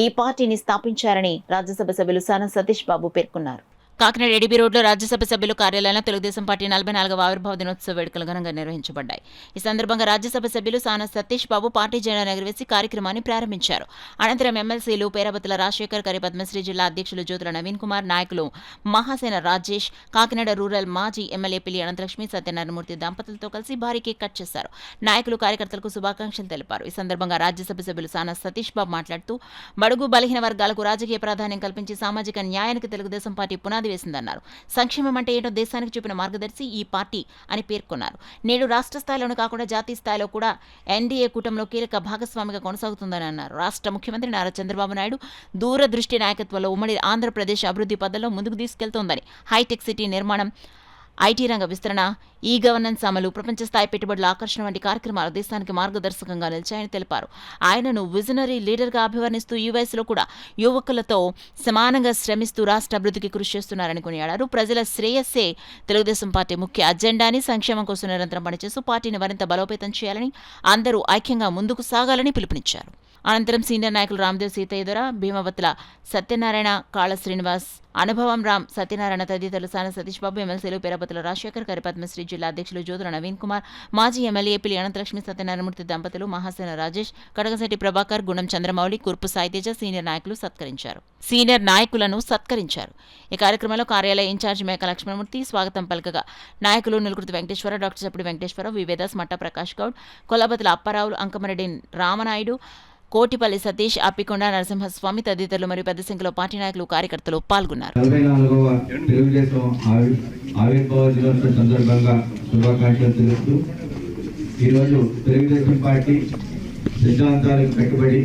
ఈ పార్టీని స్థాపించారని రాజ్యసభ సభ్యులు సానా సతీష్ బాబు పేర్కొన్నారు. కాకినాడ ఎడిబి రోడ్లో రాజ్యసభ సభ్యులు కార్యాలయంలో తెలుగుదేశం పార్టీ 44వ ఆవిర్భావ దినోత్సవ వేడుకలు ఘనంగా నిర్వహించబడ్డాయి. ఈ సందర్భంగా రాజ్యసభ సభ్యులు సానా సతీష్ బాబు పార్టీ జెండా ఎగురవేసి కార్యక్రమాన్ని ప్రారంభించారు. అనంతరం ఎమ్మెల్సీలు పేరాబతుల రాజశేఖర్, కరి పద్మశ్రీ జిల్లా అధ్యక్షులు జ్యోతుల నవీన్ కుమార్, నాయకులు మహాసేన రాజేష్, కాకినాడ రూరల్ మాజీ ఎమ్మెల్యే పిల్లి అనంతలక్ష్మి, సత్యనారాయణమూర్తి దంపతులతో కలిసి భారీ కేక్ కట్ చేశారు. నాయకులు కార్యకర్తలకు శుభాకాంక్షలు తెలిపారు. ఈ సందర్భంగా రాజ్యసభ సభ్యులు సానా సతీష్ బాబు మాట్లాడుతూ బడుగు బలహీన వర్గాలకు రాజకీయ ప్రాధాన్యం కల్పించి సామాజిక న్యాయానికి తెలుగుదేశం పార్టీ పునాది వేసిందన్నారు. సంక్షేమం అంటే ఏంటో దేశానికి చూపిన మార్గదర్శి ఈ పార్టీ అని పేర్కొన్నారు. నేడు రాష్ట్ర స్థాయిలోనే కాకుండా జాతీయ స్థాయిలో కూడా ఎన్డీఏ కూటమిలో కీలక భాగస్వామిగా కొనసాగుతుందని అన్నారు. రాష్ట్ర ముఖ్యమంత్రి నారా చంద్రబాబు నాయుడు దూరదృష్టి నాయకత్వంలో ఉమ్మడి ఆంధ్రప్రదేశ్ అభివృద్ధి పథంలో ముందుకు తీసుకెళ్తోందని, హైటెక్ సిటీ నిర్మాణం, ఐటీ రంగ విస్తరణ, ఈ గవర్నెన్స్ అమలు, ప్రపంచ స్థాయి పెట్టుబడుల ఆకర్షణ వంటి కార్యక్రమాలు దేశానికి మార్గదర్శకంగా నిలిచాయని తెలిపారు. ఆయనను విజనరీ లీడర్గా అభివర్ణిస్తూ ఈ వయసులో కూడా యువకులతో సమానంగా శ్రమిస్తూ రాష్ట్ర అభివృద్ధికి కృషి చేస్తున్నారని కొనియాడారు. ప్రజల శ్రేయస్సే తెలుగుదేశం పార్టీ ముఖ్య అజెండాని, సంక్షేమం కోసం నిరంతరం పనిచేస్తూ పార్టీని మరింత బలోపేతం చేయాలని, అందరూ ఐక్యంగా ముందుకు సాగాలని పిలుపునిచ్చారు. అనంతరం సీనియర్ నాయకులు రామదేవ్ సీతయ్య, భీమవతుల సత్యనారాయణ, కాళ శ్రీనివాస్, అనుభవం రామ్, సత్యనారాయణ తదితరులు సానా సతీష్ బాబు, ఎమ్మెల్సీలు పేరాబతుల రాజశేఖర్, కరి పద్మశ్రీ జిల్లా అధ్యక్షులు జ్యోతుల నవీన్ కుమార్, మాజీ ఎమ్మెల్యే పిల్లి అనంతలక్ష్మి, సత్యనారాయణమూర్తి దంపతులు, మహాసేన రాజేష్, కడగశెట్టి ప్రభాకర్, గుణం చంద్రమౌళి, కుర్పు సాయితేజ సీనియర్ నాయకులను సత్కరించారు. ఈ కార్యక్రమంలో కార్యాలయ ఇన్ఛార్జి మేక లక్ష్మణమూర్తి స్వాగతం పలకగా నాయకులు నిలుకుర్తి వెంకటేశ్వర, డాక్టర్ చప్పుడు వెంకటేశ్వరరావు, వివేదాస్, మట్టా ప్రకాష్ గౌడ్, కొల్లాబతుల అప్పారావులు, అంకమరెడ్డి రామనాయుడు, కోటిపల్లి సతీష్, అప్పికొండ నరసింహస్వామి తదితరులు మరియు పెద్ద సంఖ్యలో పార్టీ నాయకులు, కార్యకర్తలు పాల్గొన్నారు. 44వ తెలుగుదేశం ఆవిర్భావ దినోత్సవం సందర్భంగా శుభాకాంక్షలు తెలుపుతూ ఈరోజు తెలుగుదేశం పార్టీ సిద్ధాంతాలకు కట్టుబడి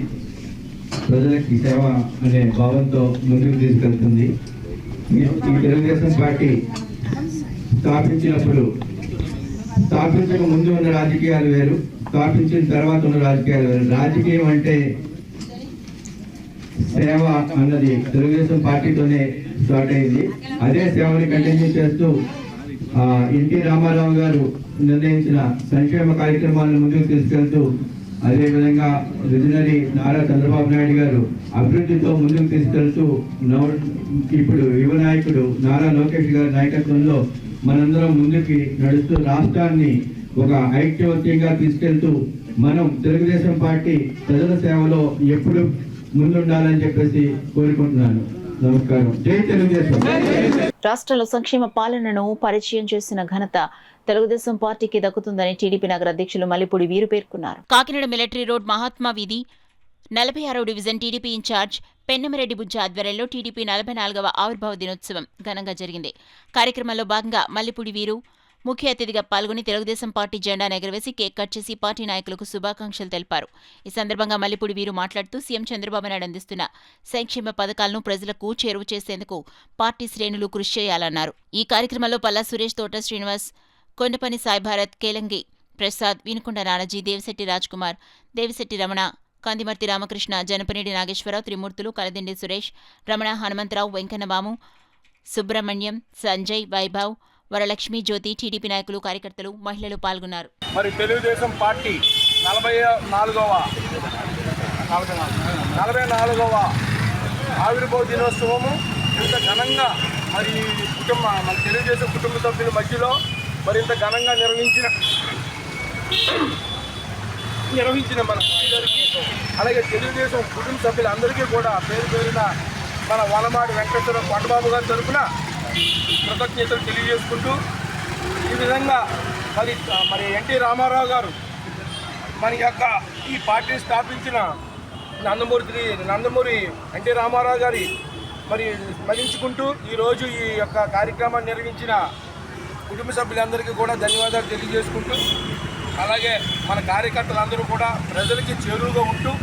ప్రజలకి సేవ అనే భావంతో ముందుకు తీసుకెళ్తుంది. ఈ తెలుగుదేశం పార్టీ స్థాపించక ముందు ఉన్న రాజకీయాలు వేరు, స్థాపించిన తర్వాత ఉన్న రాజకీయాలు వేరు. రాజకీయం అంటే సేవ అన్నది తెలుగుదేశం పార్టీతోనే స్టార్ట్ అయింది. అదే సేవని కంటిన్యూ చేస్తూ ఎన్టీ రామారావు గారు నిర్ణయించిన సంక్షేమ కార్యక్రమాలను ముందుకు తీసుకెళ్తూ, అదేవిధంగా విజనరీ నారా చంద్రబాబు నాయుడు గారు అభివృద్ధితో ముందుకు తీసుకెళ్తూ, ఇప్పుడు యువ నాయకుడు నారా లోకేష్ గారి నాయకత్వంలో మనందరం ముందుకి నడుస్తూ రాష్ట్రాన్ని ఒక ఐక్యవత్యంగా తీసుకెళ్తూ మనం తెలుగుదేశం పార్టీ ప్రజల సేవలో ఎప్పుడు ముందుండాలని చెప్పేసి కోరుకుంటున్నాను. నమస్కారం. జై తెలుగుదేశం. రాష్ట్రంలో సంక్షేమ పాలనను పరిచయం చేసిన ఘనత తెలుగుదేశం పార్టీకి దక్కుతుందని టీడీపీ నగర అధ్యక్షులు మల్లిపూడి వీరు పేర్కొన్నారు. కాకినాడ మిలిటరీ రోడ్ మహాత్మా వీధి 46వ డివిజన్ టీడీపీ ఇన్ఛార్జ్ పెన్నమిరెడ్డి బుజ్జ ఆధ్వర్యంలో టీడీపీ 44వ ఆవిర్భావ దినోత్సవం ఘనంగా జరిగింది. కార్యక్రమంలో భాగంగా మల్లిపూడి వీరు ముఖ్య అతిథిగా పాల్గొని తెలుగుదేశం పార్టీ జెండాను ఎగురవేసి కేక్ కట్ చేసి పార్టీ నాయకులకు శుభాకాంక్షలు తెలిపారు. ఈ సందర్భంగా మల్లిపూడి వీరు మాట్లాడుతూ సీఎం చంద్రబాబు నాయుడు అందిస్తున్న సంక్షేమ పథకాలను ప్రజలకు చేరువ చేసేందుకు పార్టీ శ్రేణులు కృషి చేయాలన్నారు. ఈ కార్యక్రమంలో పల్లా సురేష్, తోట శ్రీనివాస్, కొండపని సాయి భారత్, కేలంగి ప్రసాద్, వినుకొండ నానాజీ, దేవిశెట్టి రాజ్కుమార్, దేవిశెట్టి రమణ, కందిమర్తి రామకృష్ణ, జనపనేడి నాగేశ్వరరావు, త్రిమూర్తులు, కలదిండి సురేష్, రమణ, హనుమంతరావు, వెంకన్నబాము, సుబ్రహ్మణ్యం, సంజయ్, వైభవ్, వరలక్ష్మి, జ్యోతి, టీడీపీ నాయకులు, కార్యకర్తలు, మహిళలు పాల్గొన్నారు. మరి తెలుగుదేశం పార్టీ 44వ ఆవిర్భావ దినోత్సవము ఇంత ఘనంగా మరి మన తెలుగుదేశం కుటుంబ సభ్యుల మధ్యలో మరి ఇంత ఘనంగా నిర్వహించిన మన అందరికీ, అలాగే తెలుగుదేశం కుటుంబ సభ్యులందరికీ కూడా పేరు పేరున మన వనమాడి వెంకటేశ్వర కొండబాబు గారి తరఫున కృతజ్ఞతలు తెలియజేసుకుంటూ, ఈ విధంగా మరి ఎన్టీ రామారావు గారు మన యొక్క ఈ పార్టీని స్థాపించిన నందమూరి ఎన్టీ రామారావు గారి మరి స్మరించుకుంటూ ఈరోజు ఈ యొక్క కార్యక్రమాన్ని నిర్వహించిన కుటుంబ సభ్యులందరికీ కూడా ధన్యవాదాలు తెలియజేసుకుంటూ, అలాగే మన కార్యకర్తలందరూ కూడా ప్రజలకి చేరువుగా ఉంటూ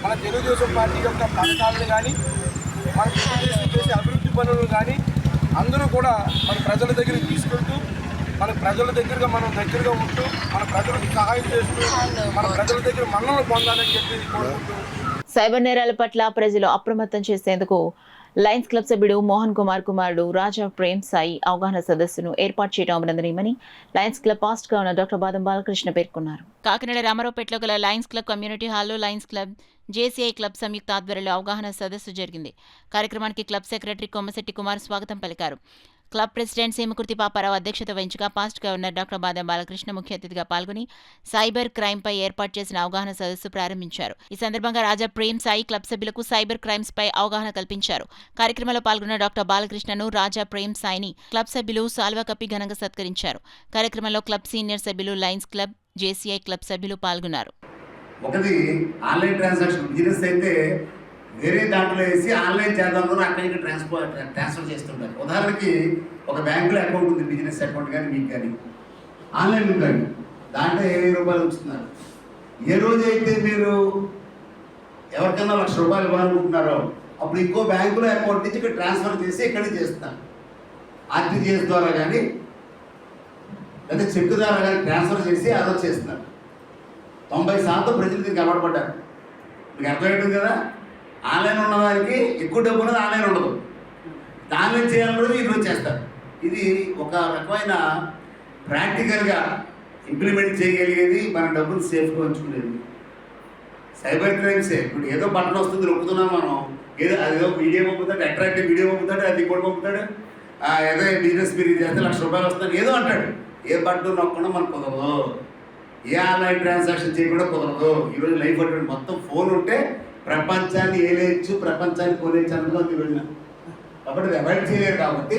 మన తెలుగుదేశం పార్టీ యొక్క పథకాలను కానీ మన తెలుగుదేశం చేసే అభివృద్ధి పనులను కానీ అందరూ కూడా మన ప్రజల దగ్గరికి తీసుకెళ్తూ, మన ప్రజల దగ్గరగా మనం దగ్గరగా ఉంటూ మన ప్రజలకు సహాయం చేస్తూ మన ప్రజల దగ్గర మన్ననలు పొందాలని చెప్పి కోరుకుంటూ సైబర్ నేరాల పట్ల ప్రజలు అప్రమత్తం చేసేందుకు లయన్స్ క్లబ్ సభ్యుడు మోహన్ కుమార్ కుమారుడు రాజా ప్రేమ్ సాయి అవగాహన సదస్సును ఏర్పాటు చేయడం అభినందనీయమని లయన్స్ క్లబ్ పాస్ట్ గా ఉన్న డాక్టర్ బాదం బాలకృష్ణ పేర్కొన్నారు. కాకినాడ రామారావుపేటలో గల లయన్స్ క్లబ్ కమ్యూనిటీ హాల్లో లయన్స్ క్లబ్ జేసీఐ క్లబ్ సంయుక్త ఆధ్వర్యంలో అవగాహన సదస్సు జరిగింది. కార్యక్రమానికి క్లబ్ సెక్రటరీ కొమ్మశెట్టి కుమార్ స్వాగతం పలికారు. క్లబ్ ప్రెసిడెంట్ సీమకుర్తి పాపారావు అధ్యక్షత వహించగా past governor doctor Badam Balakrishna ముఖ్య అతిథిగా పాల్గొని సైబర్ క్రైమ్ పై ఏర్పాటు చేసిన అవగాహన సదస్సు ప్రారంభించారు. ఈ సందర్భంగా రాజా ప్రేమ్ సాయి క్లబ్ సభ్యులకు సైబర్ క్రైమ్స్ పై అవగాహన కల్పించారు. కార్యక్రమంలో పాల్గొన్న డాక్టర్ బాలకృష్ణను రాజా ప్రేమ్ సాయిని క్లబ్ సభ్యులు సాల్వా కప్పి ఘనంగా సత్కరించారు. కార్యక్రమంలో క్లబ్ సీనియర్ సభ్యులు లయన్స్ క్లబ్ జేసీఐ క్లబ్ సభ్యులు పాల్గొన్నారు. ఒకటి ఆన్లైన్ ట్రాన్సాక్షన్ బిజినెస్ అయితే వేరే దాంట్లో వేసి ఆన్లైన్ చేద్దాం అక్కడి ఇక్కడ ట్రాన్స్ఫర్ చేస్తుంటారు. ఉదాహరణకి ఒక బ్యాంకులో అకౌంట్ ఉంది, బిజినెస్ అకౌంట్ కానీ మీకు కానీ ఆన్లైన్ ఉందండి, దాంట్లో 20,000 రూపాయలు ఉంచుతున్నారు. ఏ రోజైతే మీరు ఎవరికన్నా ₹1,00,000 ఇవ్వాలనుకుంటున్నారో అప్పుడు ఇంకో బ్యాంకులో అకౌంట్ నుంచి ఇక్కడ ట్రాన్స్ఫర్ చేసి ఇక్కడికి చేస్తున్నారు. ఆర్టీజీఎస్ ద్వారా కానీ లేదా చెక్ ద్వారా కానీ ట్రాన్స్ఫర్ చేసి ఆ రోజు చేస్తున్నారు. 90% ప్రజలు దీనికి అలవాటుపడ్డారు. మీకు అర్థమవుతుంది కదా, ఆన్లైన్ ఉన్నదానికి ఎక్కువ డబ్బు ఉన్నది ఆన్లైన్ ఉండదు. ఆన్లైన్ చేయాలన్నది ఈరోజు చేస్తారు. ఇది ఒక రకమైన ప్రాక్టికల్గా ఇంప్లిమెంట్ చేయగలిగేది, మన డబ్బులు సేఫ్గా ఉంచుకునేది. సైబర్ క్రైమ్సే ఇప్పుడు ఏదో బటన్ వస్తుంది నొక్కుతున్నాం మనం, అదేదో వీడియో పంపుతాడు, అట్రాక్టివ్ వీడియో పంపుతాడు, అది కూడా పంపుతాడు, ఏదో బిజినెస్ మీరు చేస్తే ₹1,00,000 వస్తాడు ఏదో అంటాడు. ఏ బటన్ నొక్కకుండా మనకు కుదరదు, ఏ ఆన్లైన్ ట్రాన్సాక్షన్ చేయకుండా కుదరదు. ఈరోజు లైఫ్ అటువంటి మొత్తం ఫోన్ ఉంటే ప్రపంచాన్ని ఏలేయచ్చు, ప్రపంచాన్ని కొనేయచ్చు అనుకోండి వెళ్ళిన. కాబట్టి అది అవాయిడ్ చేయలేరు. కాబట్టి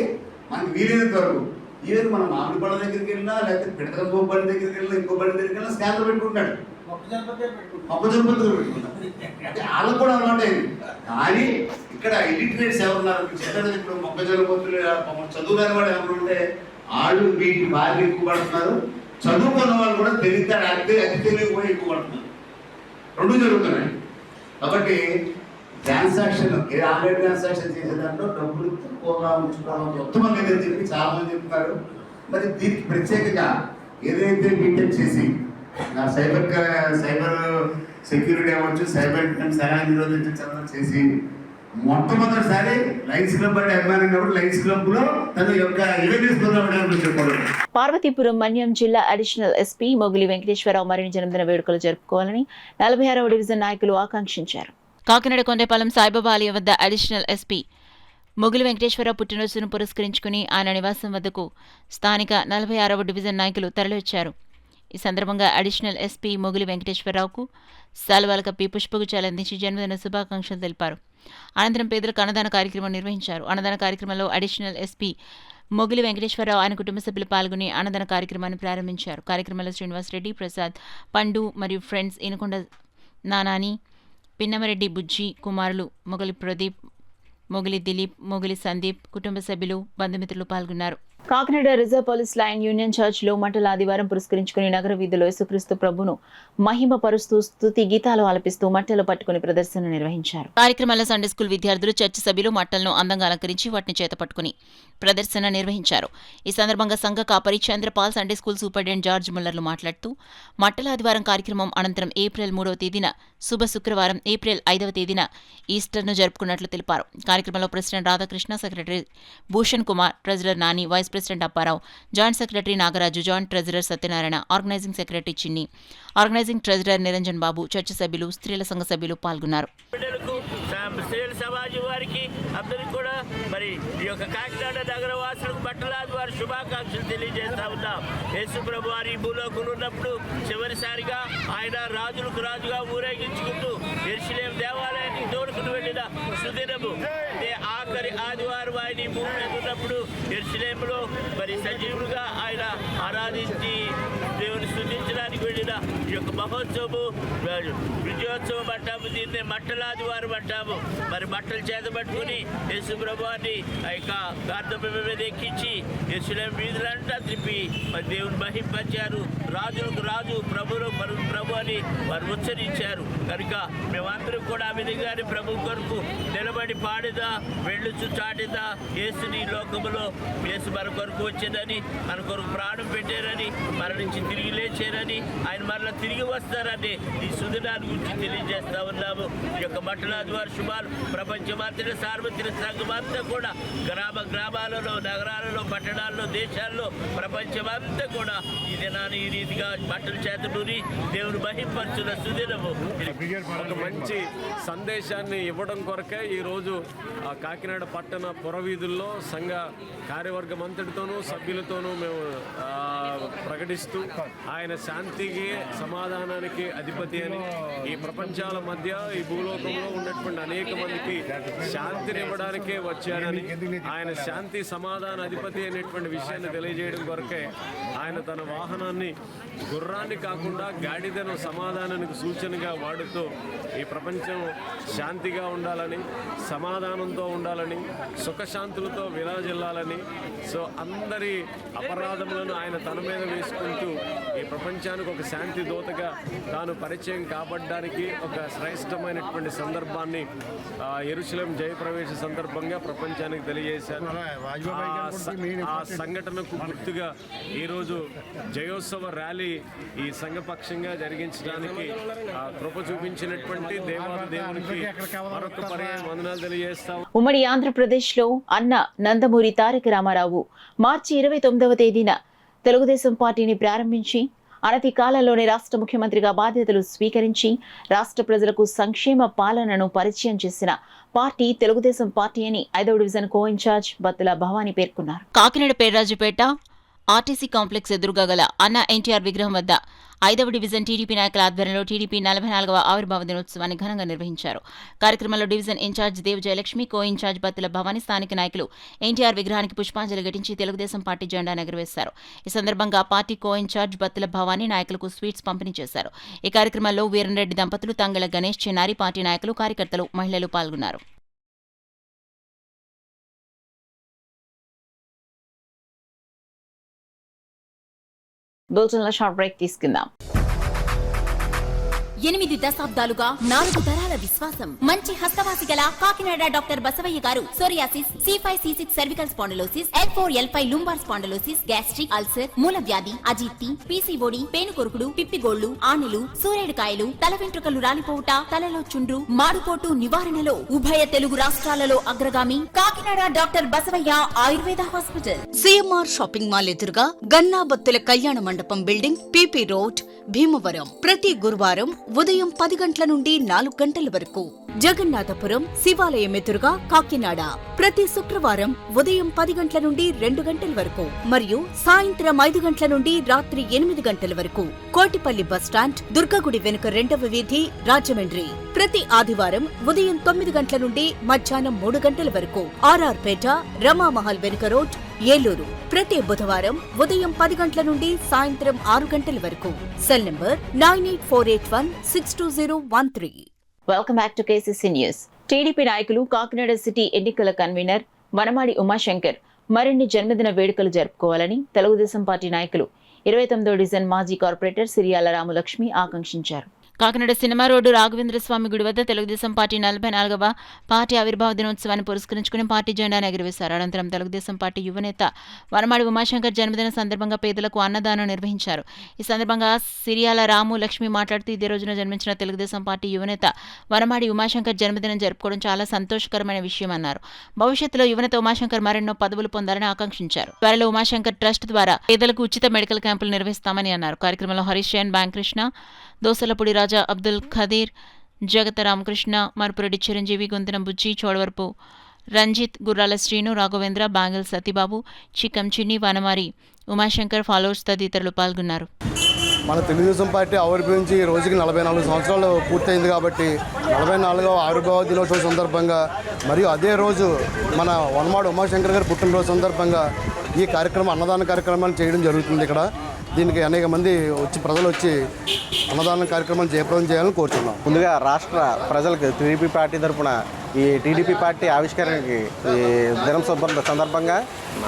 మనకి వీలైనంత వరకు ఈవెన్ మనం మామిడి పళ్ళ దగ్గరికి వెళ్ళినా, లేకపోతే పిడతల బండి దగ్గరికి వెళ్ళినా, ఇంకో బండి దగ్గరికి వెళ్ళినా స్కానర్ పెట్టుకుంటాడు, మొక్కజొన్నపత్తులు పెట్టుకుంటాడు. అంటే వాళ్ళకు కూడా అలవాటు అయింది. కానీ ఇక్కడ ఇలిటరేట్స్ ఎవరున్నారు చెప్పారు, ఇప్పుడు మొక్కజొన్నపత్తులు చదువు కాని వాడు ఎవరు ఉంటే వాళ్ళు వీటి బాగా ఎక్కువ పడుతున్నారు. చదువుకున్న వాళ్ళు కూడా తెలియతాడు, అతి తెలివి కూడా ఎక్కువ పడుతున్నారు. రెండు జరుగుతున్నాయి. కాబట్టి ట్రాన్సాక్షన్ ఆన్లైన్ ట్రాన్సాక్షన్ చేసే దాంట్లో డబ్బులు తక్కువగా ఉంచుకోవడం ఉత్తమం లేదని చెప్పి చాలా మంది చెప్తున్నారు. మరి దీనికి ప్రత్యేకంగా ఏదైతే బీటెక్ చేసి సైబర్ సెక్యూరిటీ అవ్వచ్చు, సైబర్ క్రైమ్స్ ఎలా నిరోధించడం చేసి మొట్టమొదటిసారి లయన్స్ క్లబ్ అంటే అభిమానం కాబట్టి లయన్స్ క్లబ్ లో తన యొక్క చెప్పారు. పార్వతీపురం మన్యం జిల్లా అడిషనల్ ఎస్పీ మొగిలి వెంకటేశ్వరరావు మరిన్ని జన్మదిన వేడుకలు జరుపుకోవాలని 46వ డివిజన్ నాయకులు ఆకాంక్షించారు. కాకినాడ కొండపాలెం సాయిబాబా ఆలయం వద్ద అడిషనల్ ఎస్పీ మొగిలి వెంకటేశ్వరరావు పుట్టినరోజును పురస్కరించుకుని ఆయన నివాసం వద్దకు స్థానిక 46వ డివిజన్ నాయకులు తరలివచ్చారు. ఈ సందర్భంగా అడిషనల్ ఎస్పీ మొగిలి వెంకటేశ్వరరావుకు శాలువాలు కప్పి పుష్పగుచ్చాలు అందించి జన్మదిన శుభాకాంక్షలు తెలిపారు. అనంతరం పేదలకు అన్నదాన కార్యక్రమం నిర్వహించారు. అన్నదాన కార్యక్రమంలో అడిషనల్ ఎస్పీ మొగిలి వెంకటేశ్వరరావు ఆయన కుటుంబ సభ్యులు పాల్గొని అన్నదాన కార్యక్రమాన్ని ప్రారంభించారు. కార్యక్రమంలో శ్రీనివాసరెడ్డి, ప్రసాద్, పండు మరియు ఫ్రెండ్స్, ఇనుకొండ నానాని, పిన్నమరెడ్డి బుజ్జి కుమారులు మొగిలి ప్రదీప్, మొగిలి దిలీప్, మొగిలి సందీప్, కుటుంబ సభ్యులు, బంధుమిత్రులు పాల్గొన్నారు. Kakinada reserve police line union church లో మంటల ఆదివారం పురస్కరించుకుని నగర వీధిలో యేసుక్రీస్తు ప్రభును మహిమ పరుస్తూ స్తుతి గీతాలు ఆలపిస్తూ మట్టలు పట్టుకుని ప్రదర్శన నిర్వహించారు. కార్యక్రమంలో సండే స్కూల్ విద్యార్థులు, చర్చ్ సభ్యులు మట్టలను అందంగా అలంకరించి వాటిని చేత పట్టుకుని ప్రదర్శన నిర్వహించారు. ఈ సందర్భంగా సంఘ కాపరి Chandrapal, Sunday school superintendent George ముల్లర్లు మాట్లాడుతూ మట్టల ఆదివారం కార్యక్రమం అనంతరం ఏప్రిల్ 3వ తేదీన శుభ శుక్రవారం ఏప్రిల్ 5వ తేదీన ఈస్టర్ను జరుపుకున్నట్లు తెలిపారు. కార్యక్రమంలో president Radhakrishna, secretary Bhushan Kumar, treasurer Nani, vice president Apparao, joint secretary Nagaraju, joint treasurer Satyanarayana, organising secretary Chinni, organising treasurer Niranjan Babu, church సభ్యులు, స్త్రీల సంఘ సభ్యులు పాల్గొన్నారు. సమాజం వారికి అందరికీ కూడా మరి ఈ యొక్క కాకినాడ నగర వాసులకు బట్టలాది వారి శుభాకాంక్షలు తెలియజేస్తా ఉన్నాం. యేసు ప్రభు వారి భూలోకంలో ఉన్నప్పుడు చివరిసారిగా ఆయన రాజులకు రాజుగా ఊరేగించుకుంటూ యెరూషలేము దేవాలయానికి తోడుకుని వెళ్ళిన సుదినము ఆఖరి ఆదివారం ఆయన ఈ భూమి మీద ఉన్నప్పుడు యెరూషలేములో మరి సజీవులుగా ఆయన ఆరాధించి దేవుని స్తుతించడానికి వెళ్ళిన ఈ యొక్క మహోత్సవము విజయోత్సవం అంటాము. దీన్ని మట్టలాదివారం అంటాము. మరి బట్టలు చేత పట్టుకుని యేసు ప్రభువాన్ని ఆ యొక్క గార్ధపు మీద ఎక్కించి యెరూషలేము వీధులంతా త్రిప్పి మరి దేవుని మహింపరిచారు. రాజులకు రాజు, ప్రభువులకు ప్రభు అని వారు ఉచ్చరించారు. కనుక మేమందరం కూడా ఆ విధంగానే ప్రభు కొరకు నిలబడి పాడిదా, వెళ్ళుచు చాటిదా, యేసుని లోకములో యేసు మన కొరకు వచ్చిందని, మన కొరకు ప్రాణం పెట్టారని, మన నుంచి తిరిగి లేచారని, ఆయన మరలా తిరిగి వస్తారని ఈ సుదినాన్ని గురించి తెలియజేస్తా ఉన్నాము. ఈ యొక్క మట్టలాదివారి శుభాలు ప్రపంచమంతటి సార్వత్రిక సంఘమంతా కూడా గ్రామాలలో, నగరాలలో, పట్టణాల్లో, దేశాల్లో, ప్రపంచమంతా కూడా ఈ దినాన్ని ఈ రీతిగా బట్టల చేత నూరి దేవుడు మహింపరచున్న సుదినము. ఒక మంచి సందేశాన్ని ఇవ్వడం కొరకే ఈరోజు కాకినాడ పట్టణ పురవీధుల్లో సంఘ కార్యవర్గం అంతటితోనూ సభ్యులతోనూ మేము ప్రకటిస్తూ ఆయన శాంతికి, సమాధానానికి అధిపతి అని, ఈ ప్రపంచాల మధ్య ఈ భూలోకంలో ఉన్నటువంటి అనేక మందికి శాంతినివ్వడానికే వచ్చారని, ఆయన శాంతి సమాధాన అధిపతి అనేటువంటి విషయాన్ని తెలియజేయడం కొరకే ఆయన తన వాహనాన్ని గుర్రాన్ని కాకుండా గాడిదను సమాధానానికి సూచనగా వాడుతూ ఈ ప్రపంచం శాంతిగా ఉండాలని, సమాధానంతో ఉండాలని, సుఖశాంతులతో విరాజిల్లాలని, సో అందరి అపరాధములను ఆయన తన మీద వేసుకుంటూ ఈ ప్రపంచానికి ఒక శాంతి దూతగా తాను పరిచయం కాబడ్డానికి ఒక శ్రేష్టమైనటువంటి సందర్భాన్ని యెరూషలేం జయప్రవేశ సందర్భంగా ప్రపంచానికి తెలియజేశారు. ఆ సంఘటనకు గుర్తుగా ఈరోజు జయోత్సవ ర్యాలీ ఈ సంఘపక్షంగా జరిగించడానికి కృప చూపించినటువంటి దేవాది దేవునికి మరొక పర్యాయం వందనాలు తెలియజేస్తాం. ఉమ్మడి ఆంధ్రప్రదేశ్లో అన్న నందమూరి తారక రామారావు మార్చి 29వ తేదీన తెలుగుదేశం పార్టీని ప్రారంభించి అనతి కాలంలోనే రాష్ట్ర ముఖ్యమంత్రిగా బాధ్యతలు స్వీకరించి రాష్ట్ర ప్రజలకు సంక్షేమ పాలనను పరిచయం చేసిన పార్టీ తెలుగుదేశం పార్టీ అని 5వ డివిజన్ కో ఇన్ఛార్జ్ బత్తుల భవానీ పేర్కొన్నారు. కాకినాడ పేర్రాజుపేట ఆర్టీసీ కాంప్లెక్స్ ఎదురుగా గల అన్న ఎన్టీఆర్ విగ్రహం వద్ద 5వ డివిజన్ టీడీపీ నాయకుల ఆధ్వర్యంలో టీడీపీ 44వ ఆవిర్భావ దినోత్సవాన్ని ఘనంగా నిర్వహించారు. కార్యక్రమంలో డివిజన్ ఇన్ఛార్జ్ దేవ్ జయలక్ష్మి, కో ఇన్ఛార్జ్ బత్తుల భవానీ, స్థానిక నాయకులు ఎన్టీఆర్ విగ్రహానికి పుష్పాంజలి ఘటించి తెలుగుదేశం పార్టీ జెండా ఎగురవేశారు. ఈ సందర్భంగా పార్టీ కో ఇన్ఛార్జ్ బత్తుల భవానీ నాయకులకు స్వీట్స్ పంపిణీ చేశారు. ఈ కార్యక్రమంలో వీరన్రెడ్డి దంపతులు, తంగళ గణేష్, చిన్నారి, పార్టీ నాయకులు, కార్యకర్తలు, మహిళలు పాల్గొన్నారు. బులెటిన్లో షార్ట్ బ్రేక్ తీసుకుందాం. 8 దశాబ్దాలుగా 4 తరాల విశ్వాసం. మంచి హస్తవాసి గల కాకినాడ డాక్టర్ బసవయ్య గారు psoriasis, C5, C6 cervical spondylosis, L4, L5 lumbar spondylosis, gastric ulcer, మూలవ్యాధి, అజీర్తి, PCOD, పేనుకొరుకుడు, పిప్పిగోళ్లు, ఆనెలు, సూరేడుకాయలు, తల వెంట్రుకలు రాలిపోవుట, తలలో చుండ్రు, మాడుకోటు నివారణలో ఉభయ తెలుగు రాష్ట్రాలలో అగ్రగామి Kakinada doctor Basavayya Ayurveda hospital. CMR shopping mall ఎదురుగా గన్నాబత్తుల కళ్యాణ మండపం బిల్డింగ్, PP రోడ్, భీమవరం. ప్రతి గురువారం ఉదయం 10 గంటల నుండి 4 గంటల వరకు. జగన్నాథపురం శివాలయం ఎదురుగా కాకినాడ ప్రతి శుక్రవారం ఉదయం 10 గంటల నుండి 2 గంటల వరకు మరియు సాయంత్రం 5 గంటల నుండి రాత్రి 8 గంటల వరకు. కోటిపల్లి బస్టాండ్, దుర్గగుడి వెనుక 2వ వీధి, రాజమండ్రి. ప్రతి ఆదివారం ఉదయం 9 గంటల నుండి మధ్యాహ్నం 3 గంటల వరకు. RR పేట, రమామహల్ వెనుక రోడ్, ఏలూరు. ప్రతి బుధవారం ఉదయం 10 గంటల నుండి సాయంత్రం 6 గంటల వరకు. Cell number 9848162013. Welcome back to KCC news. TDP నాయకులు, కాకినాడ సిటీ ఎన్నికల కన్వీనర్ వనమాడి ఉమాశంకర్ మరిన్ని జన్మదిన వేడుకలు జరుపుకోవాలని తెలుగుదేశం పార్టీ నాయకులు 29వ డివిజన్ మాజీ కార్పొరేటర్ సిరియాల రామలక్ష్మి ఆకాంక్షించారు. కాకినాడ సినిమా రోడ్డు రాఘవేంద్ర స్వామి గుడి వద్ద తెలుగుదేశం పార్టీ 44వ పార్టీ ఆవిర్భావ దినోత్సవాన్ని పురస్కరించుకుని పార్టీ జెండాను ఎగురవేశారు. అనంతరం తెలుగుదేశం పార్టీ యువనేత వనమాడి ఉమాశంకర్ జన్మదిన సందర్భంగా పేదలకు అన్నదానం నిర్వహించారు. ఈ సందర్భంగా సిరియాల రాము లక్ష్మి మాట్లాడుతూ ఇదే రోజున జన్మించిన తెలుగుదేశం పార్టీ యువనేత వనమాడి ఉమాశంకర్ జన్మదినం జరుపుకోవడం చాలా సంతోషకరమైన విషయం అన్నారు. భవిష్యత్తులో యువనేత ఉమాశంకర్ మరెన్నో పదవులు పొందాలని ఆకాంక్షించారు. త్వరలో ఉమాశంకర్ ట్రస్ట్ ద్వారా పేదలకు ఉచిత మెడికల్ క్యాంపులు నిర్వహిస్తామని అన్నారు. కార్యక్రమంలో హరీష్ జైన్, బాంకృష్ణ, దోసలపూడి రాజా, అబ్దుల్ ఖదీర్, జగత రామకృష్ణ, మరుపురెడ్డి చిరంజీవి, గొంతున బుజ్జి, చోడవరపు రంజిత్, గుర్రాల శ్రీను, రాఘవేంద్ర, బాంగల్ సతీబాబు, చిక్కం చిన్ని, వనమారి ఉమాశంకర్ ఫాలోవర్స్ తదితరులు పాల్గొన్నారు. మన తెలుగుదేశం పార్టీ ఆవిర్భవించి ఈ రోజుకి 44 సంవత్సరాలు పూర్తయింది కాబట్టి 44వ ఆవిర్భావ దినోత్సవం సందర్భంగా మరియు అదే రోజు మన వనమాడి ఉమాశంకర్ గారి పుట్టినరోజు సందర్భంగా ఈ కార్యక్రమం, అన్నదాన కార్యక్రమాలు చేయడం జరుగుతుంది. ఇక్కడ దీనికి అనేక మంది ప్రజలు వచ్చి అన్నదాన కార్యక్రమాలు జయప్రదం చేయాలని కోరుతున్నాం. ముందుగా రాష్ట్ర ప్రజలకు టీడీపీ పార్టీ తరఫున ఈ టీడీపీ పార్టీ ఆవిష్కరణకి ఈ దినం సందర్భంగా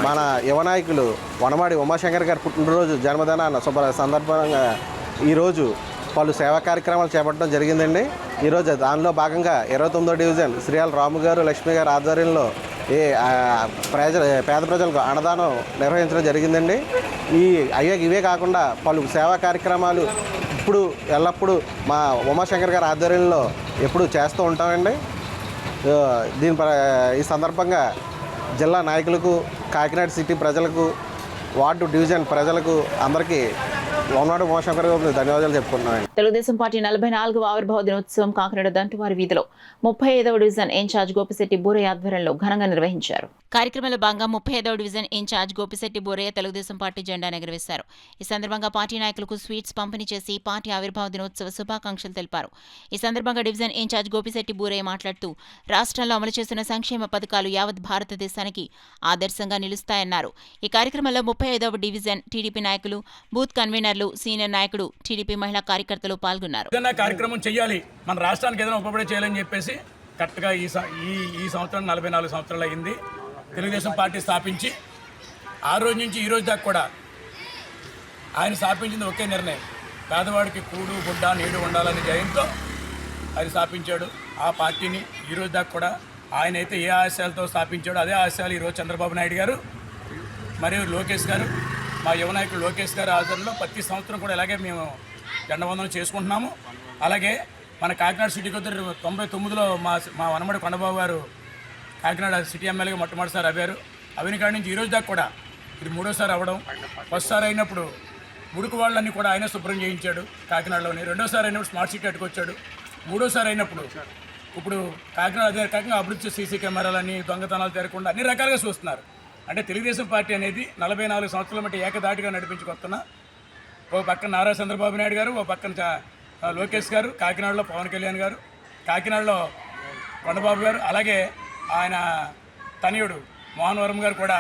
మన యువ నాయకులు వనమాడి ఉమాశంకర్ గారి పుట్టినరోజు జన్మదినాన్ని సందర్భంగా ఈరోజు పలు సేవా కార్యక్రమాలు చేపట్టడం జరిగిందండి. ఈరోజు దానిలో భాగంగా 29వ డివిజన్ శ్రీయాల రాము గారు, లక్ష్మి గారు ఆధ్వర్యంలో పేద ప్రజలకు అన్నదానం నిర్వహించడం జరిగిందండి. ఇవే కాకుండా పలు సేవా కార్యక్రమాలు ఎప్పుడు ఎల్లప్పుడూ మా ఉమాశంకర్ గారి ఆధ్వర్యంలో ఎప్పుడు చేస్తూ ఉంటామండి. ఈ సందర్భంగా జిల్లా నాయకులకు, కాకినాడ సిటీ ప్రజలకు, వార్డు డివిజన్ ప్రజలకు అందరికీ వనవాడ ఉమాశంకర్ గారికి ధన్యవాదాలు చెప్పుకుంటున్నాను. తెలుగుదేశం పార్టీ 44వ ఆవిర్భావ దినోత్సవం కాకినాడ దంటువారి వీధిలో 35వ డివిజన్ ఇన్ఛార్జ్ గోపిశెట్టి బూరయ్య ఆధ్వర్యంలో ఘనంగా నిర్వహించారు. కార్యక్రమంలో భాగంగా 35వ division in charge Gopisetti Burayya Telugu Desam party జెండా ఎగురవేశారు. ఈ సందర్భంగా పార్టీ నాయకులకు స్వీట్స్ పంపిణీ చేసి పార్టీ ఆవిర్భావ దినోత్సవ శుభాకాంక్షలు తెలిపారు. ఈ సందర్భంగా డివిజన్ ఇన్ఛార్జ్ గోపిశెట్టి బూరయ్య మాట్లాడుతూ రాష్ట్రంలో అమలు చేస్తున్న సంక్షేమ పథకాలు యావత్ భారతదేశానికి ఆదర్శంగా నిలుస్తాయన్నారు. ఈ కార్యక్రమంలో 35వ డివిజన్ టీడీపీ నాయకులు, బూత్ కన్వీనర్లు, సీనియర్ నాయకుడు, టీడీపీ మహిళా కార్యకర్తలు పాల్గొన్నారు. కార్యక్రమం చేయాలి, మన రాష్ట్రానికి ఏదైనా ఉపయోగపడే చేయాలని చెప్పేసి కరెక్ట్గా ఈ సంవత్సరం 44 సంవత్సరాలు అయింది తెలుగుదేశం పార్టీ స్థాపించి. ఆ రోజు నుంచి ఈ రోజు దాకా కూడా ఆయన స్థాపించింది ఒకే నిర్ణయం, పేదవాడికి కూడు గుడ్డ నీడు ఉండాలనే జయంతో ఆయన స్థాపించాడు ఆ పార్టీని. ఈ రోజు దాకా కూడా ఆయన అయితే ఏ ఆశయాలతో స్థాపించాడో అదే ఆశయాలు ఈరోజు చంద్రబాబు నాయుడు గారు మరియు లోకేష్ గారు, మా యువ నాయకుడు లోకేష్ గారు ఆధ్వర్యంలో ప్రతి సంవత్సరం కూడా ఇలాగే మేము జెండావందనం చేసుకుంటున్నాము. అలాగే మన కాకినాడ సిటీకి 99లో మా వనమడి కొండబాబు గారు కాకినాడ సిటీ ఎమ్మెల్యేగా మొట్టమొదటిసారి అవ్వారు. అవిన కాడి నుంచి ఈ రోజు దాకా కూడా ఇది 3వసారి అవ్వడం. ఫస్ట్సారి అయినప్పుడు ముడుకు వాళ్ళన్నీ కూడా ఆయనే శుభ్రం చేయించాడు కాకినాడలోని. 2వసారి అయినప్పుడు స్మార్ట్ సిటీ అట్టుకొచ్చాడు. 3వసారి అయినప్పుడు ఇప్పుడు కాకినాడ అదే రకంగా అభివృద్ధి, సీసీ కెమెరాలని, దొంగతనాలు జరగకుండా అన్ని రకాలుగా చూస్తున్నారు. అంటే తెలుగుదేశం పార్టీ అనేది 44 సంవత్సరాల మట్టి ఏకదాటిగా నడిపించుకొస్తున్న, ఓ పక్కన నారా చంద్రబాబు నాయుడు గారు, ఓ పక్కన లోకేష్ గారు, కాకినాడలో పవన్ కళ్యాణ్ గారు, కాకినాడలో కొండబాబు గారు, అలాగే ఆయన తనయుడు మోహన్ వర్మ గారు కూడా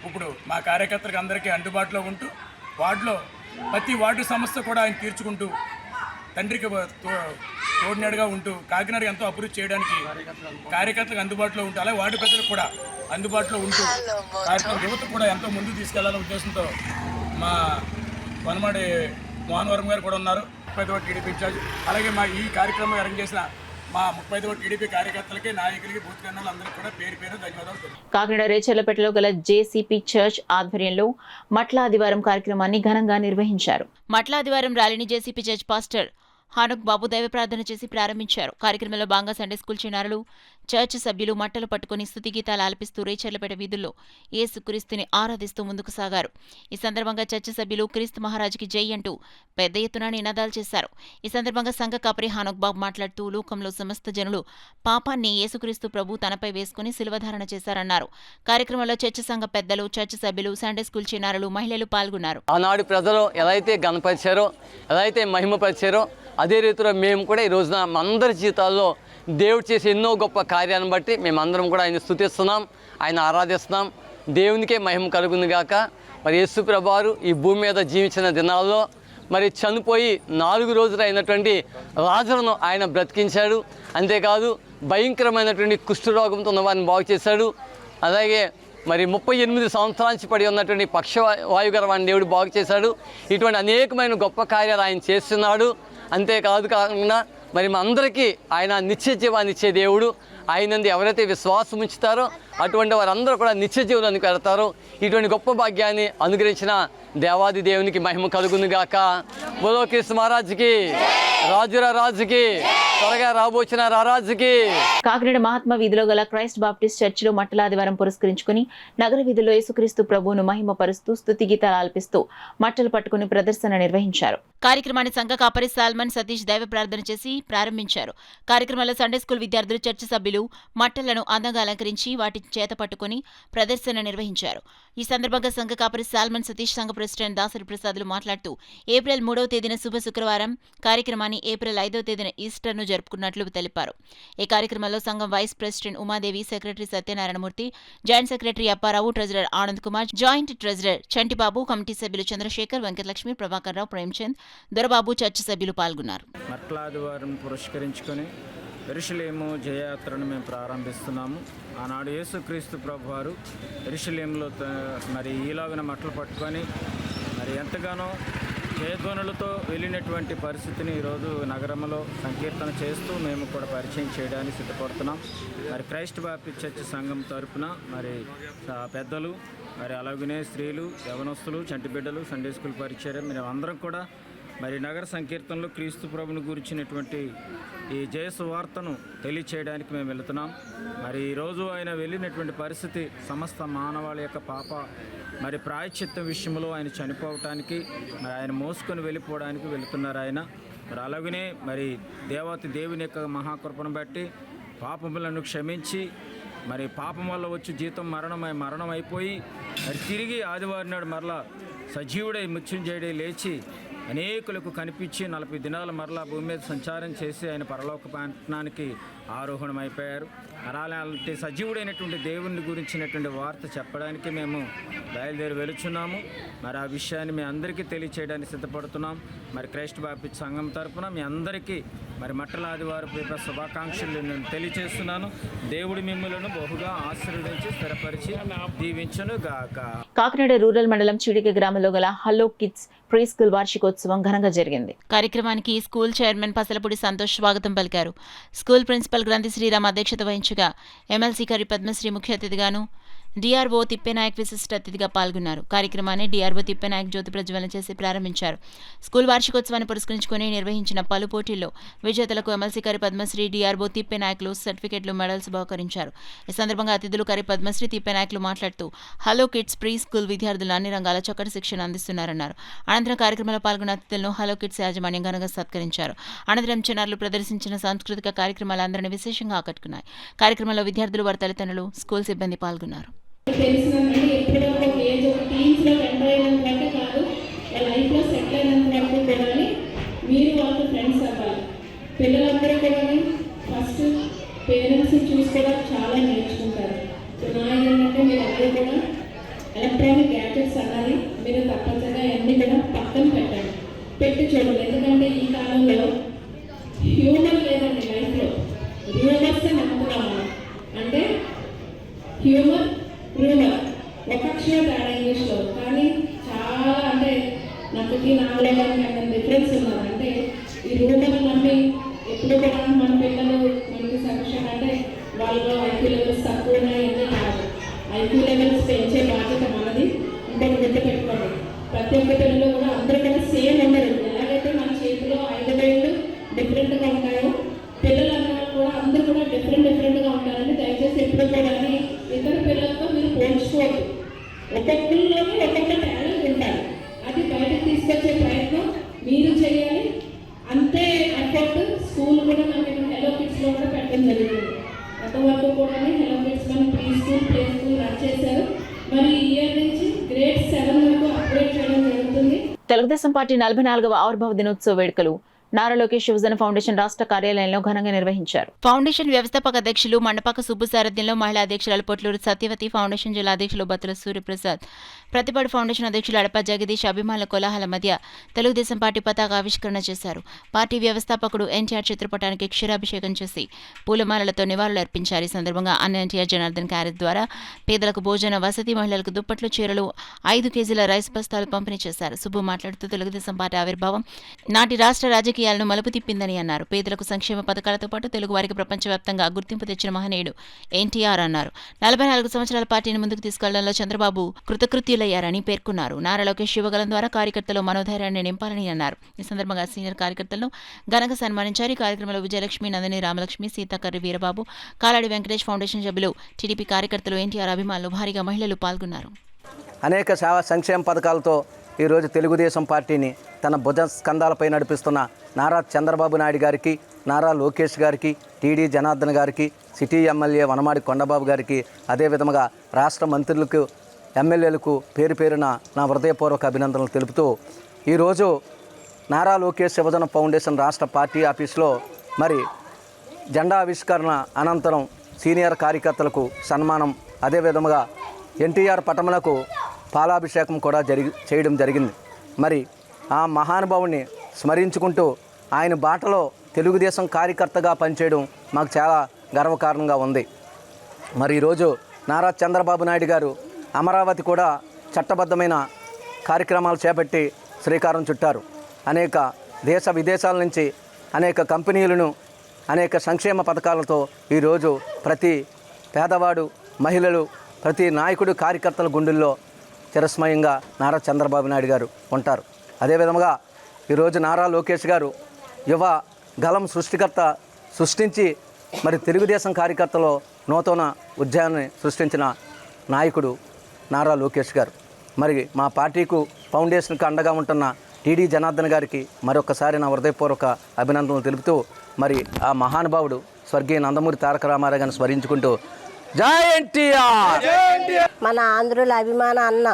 ఇప్పుడు మా కార్యకర్తలకు అందరికీ అందుబాటులో ఉంటూ వార్డులో ప్రతి వార్డు సమస్య కూడా ఆయన తీర్చుకుంటూ తండ్రికి తోడినాడుగా ఉంటూ కాకినాడకి ఎంతో అభివృద్ధి చేయడానికి కార్యకర్తలకు అందుబాటులో ఉంటూ అలాగే వార్డు ప్రజలకు కూడా అందుబాటులో ఉంటూ కార్యక్రమం యువత కూడా ఎంతో ముందుకు తీసుకెళ్లాలనే ఉద్దేశంతో మా వనమాడి మోహన్ వర్మ గారు కూడా ఉన్నారు, 35వ టీడీపీ ఇన్ఛార్జ్. అలాగే మా ఈ కార్యక్రమం అరేంజ్ చేసిన మా 35వ టీడీపీ కార్యకర్తలకి, నాయకులకి, బూత్ కన్వీనర్లు అందరికీ కూడా పేరు ధన్యవాదాలు. కాకినాడ రేచర్లపేటలో గల జేసీపీ చర్చ్ ఆధ్వర్యంలో మట్ల ఆదివారం కార్యక్రమాన్ని ఘనంగా నిర్వహించారు. మట్ల ఆదివారం ర్యాలీని జేసీపీ చర్చ్ పాస్టర్ హానుక్ బాబు దైవ ప్రార్థన చేసి ప్రారంభించారు. కార్యక్రమంలో భాగంగా సండే స్కూల్ చిన్నారులు, చర్చ్ సభ్యులు మట్టలు పట్టుకుని స్తుతి గీతాలు ఆలపిస్తూ రేచర్లపేట వీధుల్లో యేసుక్రీస్తుని ఆరాధిస్తూ ముందుకు సాగారు. ఈ సందర్భంగా చర్చ్ సభ్యులు క్రీస్తు మహారాజుకి జై అంటూ పెద్ద ఎత్తున నినాదాలు చేశారు. ఈ సందర్భంగా సంఘ కాపరి హానుక్ బాబు మాట్లాడుతూ లోకంలో సమస్త జనులు పాపాన్ని యేసుక్రీస్తు ప్రభు తనపై వేసుకుని శిలువధారణ చేశారన్నారు. కార్యక్రమంలో చర్చ్ సంఘ పెద్దలు, చర్చ్ సభ్యులు, సండే స్కూల్ చిన్నారులు, మహిళలు పాల్గొన్నారు. ఆనాడు ప్రజలు ఎలా అయితే గణపరిచారో, ఎలా అయితే మహిమపరిచారో అదే రీతిలో మేము కూడా ఈ రోజున మా అందరి జీవితాల్లో దేవుడు చేసే ఎన్నో గొప్ప కార్యాలను బట్టి మేమందరం కూడా ఆయన స్తుతిస్తున్నాం, ఆయన ఆరాధిస్తున్నాం. దేవునికే మహిమ కలుగును గాక. మరి యేసు ప్రభువారు ఈ భూమి మీద జీవించిన దినాల్లో మరి చనిపోయి 4 రోజులు అయినటువంటి లాజరును ఆయన బ్రతికించాడు. అంతేకాదు భయంకరమైనటువంటి కుష్ఠరోగంతో ఉన్న వారిని బాగు చేశాడు. అలాగే మరి 38 సంవత్సరాల నుంచి పడి ఉన్నటువంటి పక్షవాయుగరవాన్ని దేవుడు బాగు చేశాడు. ఇటువంటి అనేకమైన గొప్ప కార్యాలు ఆయన చేస్తున్నాడు. అంతేకాకుండా మరి మా అందరికీ ఆయన నిత్య జీవాన్ని ఇచ్చే దేవుడు. ఆయనందు ఎవరైతే విశ్వాసం ఉంచుతారో అటువంటి వారందరూ కూడా నిత్య జీవులను పెడతారు. ఇటువంటి గొప్ప భాగ్యాన్ని అనుగ్రహించిన దేవాది దేవునికి మహిమ కలుగును గాక. బోలో కృష్ణ మహారాజుకి, రాజుకి, త్వరగా రాబోచిన రారాజుకి. కాకినాడ మహాత్మా వీధిలో గల క్రైస్ట్ బాప్టిస్ట్ చర్చిలో మట్టల ఆదివారం పురస్కరించుకుని నగర వీధిలో యేసుక్రీస్తు ప్రభువును మహిమపరుస్తూ స్తుతి గీతాలు ఆలపిస్తూ మట్టలు పట్టుకుని ప్రదర్శన నిర్వహించారు. కార్యక్రమాన్ని సంఘ కాపరి సాల్మన్ సతీష్ దైవ ప్రార్థన చేసి ప్రారంభించారు. కార్యక్రమంలో సండే స్కూల్ విద్యార్థులు, చర్చ్ సభ్యులు మట్టలను అందంగా అలంకరించి వాటి చేత పట్టుకుని ప్రదర్శన నిర్వహించారు. ఈ సందర్భంగా సంఘ కాపరి సాల్మన్ సతీష్, సంఘ ప్రెసిడెంట్ దాసరి ప్రసాదులు మాట్లాడుతూ ఏప్రిల్ 3వ తేదీన శుభ శుక్రవారం కార్యక్రమాన్ని ఏప్రిల్ 5వ తేదీన ఈస్టర్ను జరుపుకున్నట్లు తెలిపారు. ఈ కార్యక్రమంలో సంఘం vice president Umadevi, secretary Satyanarayanamurthy, joint secretary Apparao, treasurer Anand Kumar, joint treasurer Chantibabu, committee సభ్యులు చంద్రశేఖర్, వెంకటలక్ష్మి, ప్రభాకర్ రావు, ప్రేమ్చంద్, దొరబాబు, చర్చ్ సభ్యులు పాల్గొన్నారు. మట్ల ఆదివారం పురస్కరించుకొని యెరూషలేము జయయాత్రను మేము ప్రారంభిస్తున్నాము. ఆనాడు యేసుక్రీస్తు ప్రభువారు యెరూషలేములో మరి ఈలాగిన మట్టలు పట్టుకొని మరి ఎంతగానో జయధ్వనులతో వెళ్ళినటువంటి పరిస్థితిని ఈరోజు నగరంలో సంకీర్తన చేస్తూ మేము కూడా పరిచయం చేయడానికి సిద్ధపడుతున్నాం. మరి క్రైస్ట్ బాప్టిస్ట్ చర్చ్ సంఘం తరపున మరి పెద్దలు, మరి అలాగనే స్త్రీలు, యవనస్తులు, చంటి బిడ్డలు, సండే స్కూల్ పరిచయం, మేము అందరం కూడా మరి నగర సంకీర్తనలో క్రీస్తు ప్రభుని గురించినటువంటి ఈ జయ సువార్తను తెలియచేయడానికి మేము వెళుతున్నాం. మరి ఈరోజు ఆయన వెళ్ళినటువంటి పరిస్థితి సమస్త మానవాళి యొక్క పాప మరి ప్రాయశ్చిత్తం విషయంలో ఆయన చనిపోవటానికి, మరి ఆయన మోసుకొని వెళ్ళిపోవడానికి వెళుతున్నారు ఆయన. మరి అలాగనే మరి దేవాతి దేవుని యొక్క మహాకృపను బట్టి పాపములను క్షమించి, మరి పాపం వల్ల వచ్చి జీతం మరణం అయిపోయి మరి తిరిగి ఆదివారం నాడు మరలా సజీవుడై మృత్యుంజయుడై లేచి అనేకులకు కనిపించి 40 దినాలు మరలా భూమి మీద సంచారం చేసి ఆయన పరలోక పట్టణానికి ఆరోహణమైపోయారు. అలాంటి సజీవుడైనటువంటి దేవుని గురించినటువంటి వార్త చెప్పడానికి మేము బయలుదేరి వెళుచున్నాము. మరి ఆ విషయాన్ని మీ అందరికీ తెలియచేయడానికి సిద్ధపడుతున్నాం. మరి క్రైస్ట్ బాప్టిస్ట్ సంఘం తరపున మీ అందరికీ మరి మట్టల ఆదివారపు శుభాకాంక్షలు నేను తెలియజేస్తున్నాను. దేవుడి మిమ్మలను బహుగా ఆశీర్వదించి స్థిరపరిచి దీవించును గాక. కాకినాడ రూరల్ మండలం చిడిక గ్రామంలో గల హలో కిడ్స్ ప్రీ స్కూల్ వార్షికోత్సవం ఘనంగా జరిగింది. కార్యక్రమానికి స్కూల్ చైర్మన్ పసలపూడి సంతోష్ స్వాగతం పలికారు. స్కూల్ ప్రిన్సిపల్ గ్రంథి శ్రీరామ్ అధ్యక్షత వహించగా ఎమ్మెల్సీ కరి పద్మశ్రీ ముఖ్య అతిథిగాను, డిఆర్ఓ తిప్పేనాయక్ విశిష్ట అతిథిగా పాల్గొన్నారు. కార్యక్రమాన్ని డిఆర్ఓ తిప్పేనాయక్ జ్యోతి ప్రజ్వలన చేసి ప్రారంభించారు. స్కూల్ వార్షికోత్సవాన్ని పురస్కరించుకుని నిర్వహించిన పలు పోటీల్లో విజేతలకు ఎమ్మెల్సీ కరి పద్మశ్రీ, డిఆర్ఓ తిప్పేనాయక్లు సర్టిఫికెట్లు, మెడల్స్ బహుకరించారు. ఈ సందర్భంగా అతిథులు కరి పద్మశ్రీ, తిప్పేనాయక్లు మాట్లాడుతూ హలో కిడ్స్ ప్రీ స్కూల్ విద్యార్థులు అన్ని రంగాల చక్కటి శిక్షణ అందిస్తున్నారన్నారు. అనంతరం కార్యక్రమంలో పాల్గొన్న అతిథులను హలో కిడ్స్ యాజమాన్యం ఘనంగా సత్కరించారు. అనంతరం చిన్నారులు ప్రదర్శించిన సాంస్కృతిక కార్యక్రమాలు అందరినీ విశేషంగా ఆకట్టుకున్నాయి. కార్యక్రమంలో విద్యార్థులు, వారి తల్లిదండ్రులు, స్కూల్ సిబ్బంది పాల్గొన్నారు. తెలిసినంటే ఎప్పుడో ఒక ఏజ్ ఒక టీమ్స్లో ఎంటర్ అయినంత వరకు కాదు, లైఫ్లో సెటిల్ అయినంత వరకు కూడా మీరు వాళ్ళ ఫ్రెండ్స్ అవ్వాలి. పిల్లలందరూ కూడా ఫస్ట్ పేరెంట్స్ని చూసి కూడా చాలా నేర్చుకుంటారు. నా ఏంటంటే మీరు అందరూ కూడా ఎలక్ట్రానిక్ గ్యాడ్జెట్స్ అన్నది మీరు తప్పనిసరిగా అన్నీ కూడా పక్కన పెట్టి చూడండి. ఎందుకంటే ఈ కాలంలో హ్యూమర్ లేదండి లైఫ్లో, రూమర్స్ నమ్ముతున్నాము. అంటే హ్యూమర్ రూమర్ ఒక అక్షరం తేడా ఇంగ్లీష్లో, కానీ చాలా అంటే నాలో కానీ డిఫరెన్స్ ఉన్నది. అంటే ఈ రూమర్ నమ్మి ఎప్పుడు కూడా మన పిల్లలు మనకి సజెషన్ అంటే వాళ్ళలో ఐక్యూ లెవెల్స్ తక్కువ ఉన్నాయన్నీ కాదు. ఐక్యూ లెవెల్స్ పెంచే బాధ్యత మనది. ఇంకొక గుర్తు పెట్టుకోండి, ప్రతి ఒక్క పిల్లలు కూడా అందరూ కూడా సేమ్ ఉండరు. ఎలాగైతే మన చేతిలో 5 వేళ్ళు డిఫరెంట్గా ఉంటాయో పిల్లలందరూ కూడా అందరూ కూడా డిఫరెంట్గా ఉంటారని దయచేసి ఎప్పుడు కూడా ఇతర పిల్లలతో మీరు పోల్చుకోవద్దు. ఒక్కొక్కరిలోనే ఒక్కొక్క టాలెంట్ ఉంటారు, అది బయటకు తీసుకొచ్చే ప్రయత్నం మీరు చేయాలి. అంతే ఎఫర్ట్ స్కూల్ కూడా మనకి హెలో కిడ్స్లో కూడా పెట్టడం జరుగుతుంది. అంతవరకు కూడా హెలో కిడ్స్ మనం pre school, play school run చేశారు. మరి ఈ ఇయర్ నుంచి గ్రేడ్ 7 వరకు అప్గ్రేడ్ చేయడం జరుగుతుంది. తెలుగుదేశం పార్టీ 44వ ఆవిర్భావ దినోత్సవ వేడుకలు నారా లోకేష్ యువజన ఫౌండేషన్ రాష్ట్ర కార్యాలయంలో ఘనంగా నిర్వహించారు. ఫౌండేషన్ వ్యవస్థాపక అధ్యక్షులు మండపాక సుబ్బు సారథ్యంలో మహిళా అధ్యక్షురాలు పొట్లూరు సత్యవతి, ఫౌండేషన్ జిల్లా అధ్యక్షులు బత్తుల సూర్యప్రసాద్, ప్రతిపాడు ఫౌండేషన్ అధ్యక్షులు అడప జగదీష్ అభిమానుల కోలాహల మధ్య తెలుగుదేశం పార్టీ పతాక ఆవిష్కరణ చేశారు. పార్టీ వ్యవస్థాపకుడు ఎన్టీఆర్ చిత్రపటానికి క్షీరాభిషేకం చేసి పూలమాలలతో నివాళులు అర్పించారు. ఈ సందర్భంగా అన్న ఎన్టీఆర్ జనార్దన్ క్యారెట్ ద్వారా పేదలకు భోజన వసతి, మహిళలకు దుప్పట్లు, చీరలు, 5 కేజీల రైస్ బస్తాలు పంపిణీ చేశారు. సుబ్బు మాట్లాడుతూ తెలుగుదేశం పార్టీ ఆవిర్భావం నాటి రాష్ట్ర రాజకీయాలను మలుపు తిప్పిందని అన్నారు. పేదలకు సంక్షేమ పథకాలతో పాటు తెలుగు వారికి ప్రపంచవ్యాప్తంగా గుర్తింపు తెచ్చిన మహనీయుడు ఎన్టీఆర్ అన్నారు. 44 సంవత్సరాల పార్టీని ముందుకు తీసుకెళ్లడంలో చంద్రబాబు కృతకృత్యులయ్యారని పేర్కొన్నారు. నారా లోకేష్ యువగలం ద్వారా కార్యకర్తలు మనోధైర్యాన్ని నింపాలని అన్నారు. ఈ సందర్భంగా సీనియర్ కార్యకర్తలను ఘనంగా సన్మానించారు. ఈ కార్యక్రమంలో విజయలక్ష్మి, నందిని, రామలక్ష్మి, సీతాకర్రి వీరబాబు, కాలాడి వెంకటేష్, ఫౌండేషన్ సభ్యులు, టీడీపీ కార్యకర్తలు, ఎన్టీఆర్ అభిమానులు, భారీగా మహిళలు పాల్గొన్నారు. అనేక సంక్షేమ పథకాలతో ఈరోజు తెలుగుదేశం పార్టీని తన భుజ స్కంధాలపై నడిపిస్తున్న నారా చంద్రబాబు నాయుడు గారికి, నారా లోకేష్ గారికి, టీడీ జనార్దన్ గారికి, సిటీ ఎమ్మెల్యే వనమాడి కొండబాబు గారికి, అదేవిధంగా రాష్ట్ర మంత్రులకు, ఎమ్మెల్యేలకు పేరు పేరున నా హృదయపూర్వక అభినందనలు తెలుపుతూ ఈరోజు నారా లోకేష్ యువజన ఫౌండేషన్ రాష్ట్ర పార్టీ ఆఫీస్లో మరి జెండా ఆవిష్కరణ అనంతరం సీనియర్ కార్యకర్తలకు సన్మానం, అదేవిధంగా ఎన్టీఆర్ పటములకు పాలాభిషేకం కూడా చేయడం జరిగింది. మరి ఆ మహానుభావుని స్మరించుకుంటూ ఆయన బాటలో తెలుగుదేశం కార్యకర్తగా పనిచేయడం మాకు చాలా గర్వకారణంగా ఉంది. మరి ఈరోజు నారా చంద్రబాబు నాయుడు గారు అమరావతి కూడా చట్టబద్ధమైన కార్యక్రమాలు చేపట్టి శ్రీకారం చుట్టారు. అనేక దేశ విదేశాల నుంచి అనేక కంపెనీలను, అనేక సంక్షేమ పథకాలతో ఈరోజు ప్రతి పేదవాడు, మహిళలు, ప్రతి నాయకుడు, కార్యకర్తల గుండెల్లో చిరస్మయంగా నారా చంద్రబాబు నాయుడు గారు ఉంటారు. అదేవిధంగా ఈరోజు నారా లోకేష్ గారు యువ గలం సృష్టించి మరి తెలుగుదేశం కార్యకర్తలో నూతన ఉద్యమాన్ని సృష్టించిన నాయకుడు నారా లోకేష్ గారు. మరి మా పార్టీకు ఫౌండేషన్కి అండగా ఉంటున్న టీడీ జనార్దన్ గారికి మరొకసారి నా హృదయపూర్వక అభినందనలు తెలుపుతూ మరి ఆ మహానుభావుడు స్వర్గీయ నందమూరి తారక రామారావు గారిని స్మరించుకుంటూ జై ఎన్టీఆర్. మన ఆంధ్రుల అభిమాన అన్న,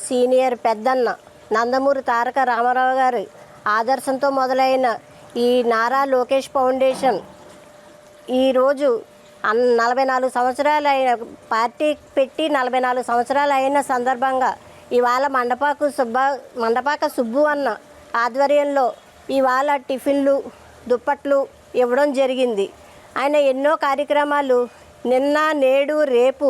సీనియర్ పెద్దన్న నందమూరి తారక రామారావు గారి ఆదర్శంతో మొదలైన ఈ నారా లోకేష్ ఫౌండేషన్ ఈరోజు 44 సంవత్సరాలు అయిన పార్టీ పెట్టి 44 సంవత్సరాలు అయిన సందర్భంగా ఇవాళ మండపాక సుబ్బు అన్న ఆధ్వర్యంలో ఇవాళ టిఫిన్లు, దుప్పట్లు ఇవ్వడం జరిగింది. ఆయన ఎన్నో కార్యక్రమాలు నిన్న, నేడు, రేపు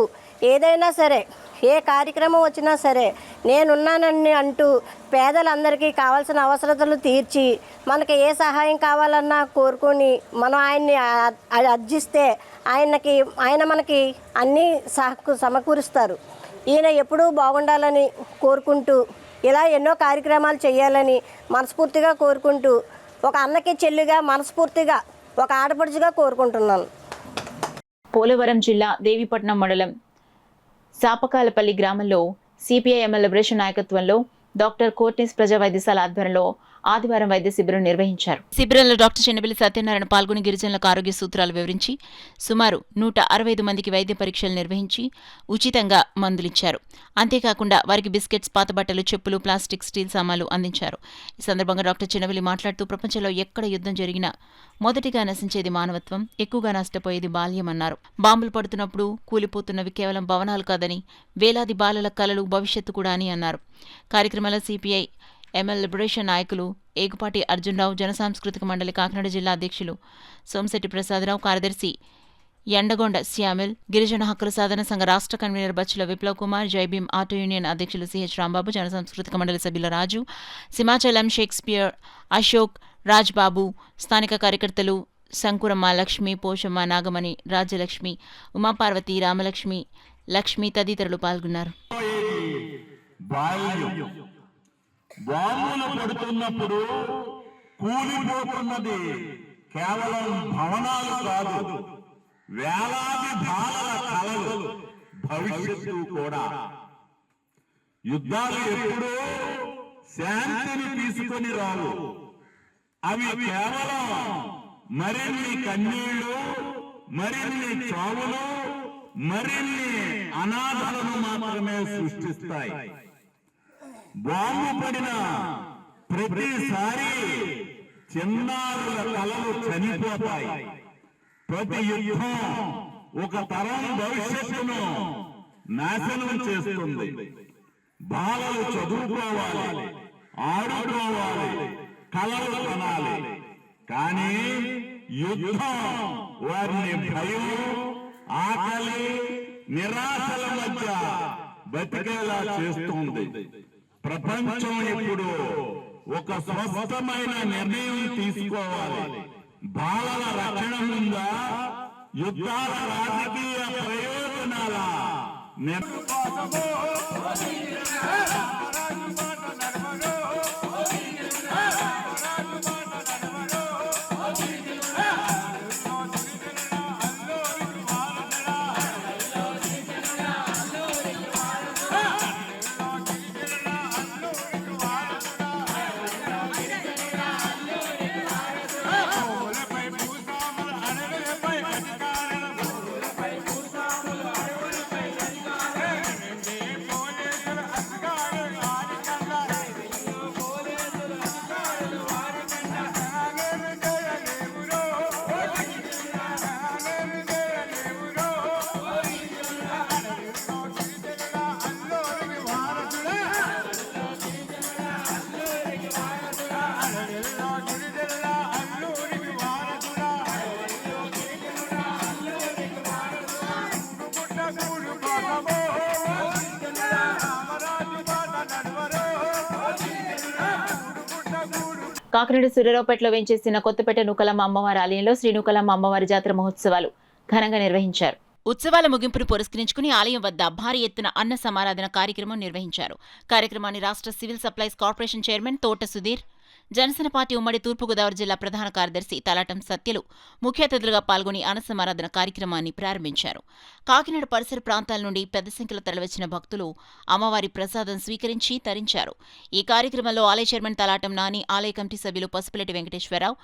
ఏదైనా సరే, ఏ కార్యక్రమం వచ్చినా సరే నేనున్నానని అంటూ పేదలందరికీ కావాల్సిన అవసరతలు తీర్చి మనకి ఏ సహాయం కావాలన్నా కోరుకొని మనం ఆయన్ని అర్జిస్తే ఆయన మనకి అన్నీ సమకూరుస్తారు. ఈయన ఎప్పుడూ బాగుండాలని కోరుకుంటూ ఇలా ఎన్నో కార్యక్రమాలు చేయాలని మనస్ఫూర్తిగా కోరుకుంటూ ఒక అన్నకి చెల్లిగా మనస్ఫూర్తిగా ఒక ఆడపడుచుగా కోరుకుంటున్నాను. పోలవరం జిల్లా దేవీపట్నం మండలం సాపకాలపల్లి గ్రామంలో సిపిఐ-ఎంఎల్ లిబరేషన్ నాయకత్వంలో డాక్టర్ కోర్టెస్ ప్రజా వైద్యశాల ఆధ్వర్యంలో ఆదివారం వైద్య శిబిరం నిర్వహించారు. శిబిరంలో డాక్టర్ చెన్నబెల్లి సత్యనారాయణ పాల్గొని గిరిజనులకు ఆరోగ్య సూత్రాలు వివరించి సుమారు 165 మందికి వైద్య పరీక్షలు నిర్వహించి ఉచితంగా మందులిచ్చారు. అంతేకాకుండా వారికి బిస్కెట్స్, పాత బట్టలు, చెప్పులు, ప్లాస్టిక్, స్టీల్ సామాన్లు అందించారు. ఈ సందర్భంగా డాక్టర్ చెన్నబెల్లి మాట్లాడుతూ ప్రపంచంలో ఎక్కడ యుద్ధం జరిగినా మొదటిగా నశించేది మానవత్వం, ఎక్కువగా నష్టపోయేది బాల్యం అన్నారు. బాంబులు పడుతున్నప్పుడు కూలిపోతున్నవి కేవలం భవనాలు కాదని, వేలాది బాలల కలలు భవిష్యత్తు కూడా అని అన్నారు. కార్యక్రమంలో సిపిఐ-ఎంఎల్ లిబరేషన్ నాయకులు ఏగుపాటి అర్జునరావు, జనసాంస్కృతిక మండలి కాకినాడ జిల్లా అధ్యక్షులు సోమశెట్టి ప్రసాదరావు, కార్యదర్శి ఎండగొండ శ్యామిల్, గిరిజన హక్కుల సాధన సంఘ రాష్ట్ర convener Bachula Viplav Kumar, Jai Bhim auto union అధ్యక్షులు సిహెచ్ రాంబాబు, జనసాంస్కృతిక మండలి సభ్యుల రాజు, సింహాచలం షేక్స్పియర్, అశోక్, రాజ్బాబు, స్థానిక కార్యకర్తలు శంకురమ్మ, లక్ష్మి, పోషమ్మ, నాగమణి, రాజ్యలక్ష్మి, ఉమాపార్వతి, రామలక్ష్మి, లక్ష్మి తదితరులు పాల్గొన్నారు. బాంబులు పడుతున్నప్పుడు కూలిపోతున్నది కేవలం భవనాలు కాదు, వేలాది బాలల కలలు, భవిష్యత్తు కూడా. యుద్ధాలు ఎప్పుడూ శాంతిని తీసుకొని రావు. అవి కేవలం మరిన్ని కన్నీళ్లు, మరిన్ని చావులు, మరిన్ని అనాథలను మాత్రమే సృష్టిస్తాయి. బాంబు పడిన ప్రతిసారి చిన్నారుల కలలు చనిపోతాయి. ప్రతి యుద్ధం ఒక తరం భవిష్యత్తును నాశనం చేస్తుంది. బాలలు చదువుకోవాలి, ఆడుకోవాలి, కలలు కనాలి. కానీ యుద్ధం వారిని భయం, ఆకలి, నిరాశల మధ్య బతికేలా చేస్తుంది. ప్రపంచం ఇప్పుడు ఒక స్పష్టమైన నిర్ణయం తీసుకోవాలి. బాలల రక్షణ ఉందా, యుద్ధాల రాజకీయ ప్రయోజనాల కాకినాడ సూర్యారావుపేటలో వేంచేసిన కొత్తపేట నూకలమ్మ అమ్మవారి ఆలయంలో శ్రీ నూకలమ్మ అమ్మవారి జాతర మహోత్సవాలు ఘనంగా నిర్వహించారు. ఉత్సవాల ముగింపును పురస్కరించుకుని ఆలయం వద్ద భారీ ఎత్తున అన్న సమారాధన కార్యక్రమం నిర్వహించారు. కార్యక్రమాన్ని రాష్ట్ర సివిల్ సప్లైస్ కార్పొరేషన్ చైర్మన్ తోట సుధీర్, జనసేన పార్టీ ఉమ్మడి తూర్పుగోదావరి జిల్లా ప్రధాన కార్యదర్శి తలాటం సత్యలు ముఖ్య అతిథులుగా పాల్గొని అన్నసమారాధన కార్యక్రమాన్ని ప్రారంభించారు. కాకినాడ పరిసర ప్రాంతాల నుండి పెద్ద సంఖ్యలో తరలివచ్చిన భక్తులు అమ్మవారి ప్రసాదం స్వీకరించి తరించారు. ఈ కార్యక్రమంలో ఆలయ చైర్మన్ తలాటం నాని, ఆలయ కమిటీ సభ్యులు పసుపులెట్టి వెంకటేశ్వరరావు,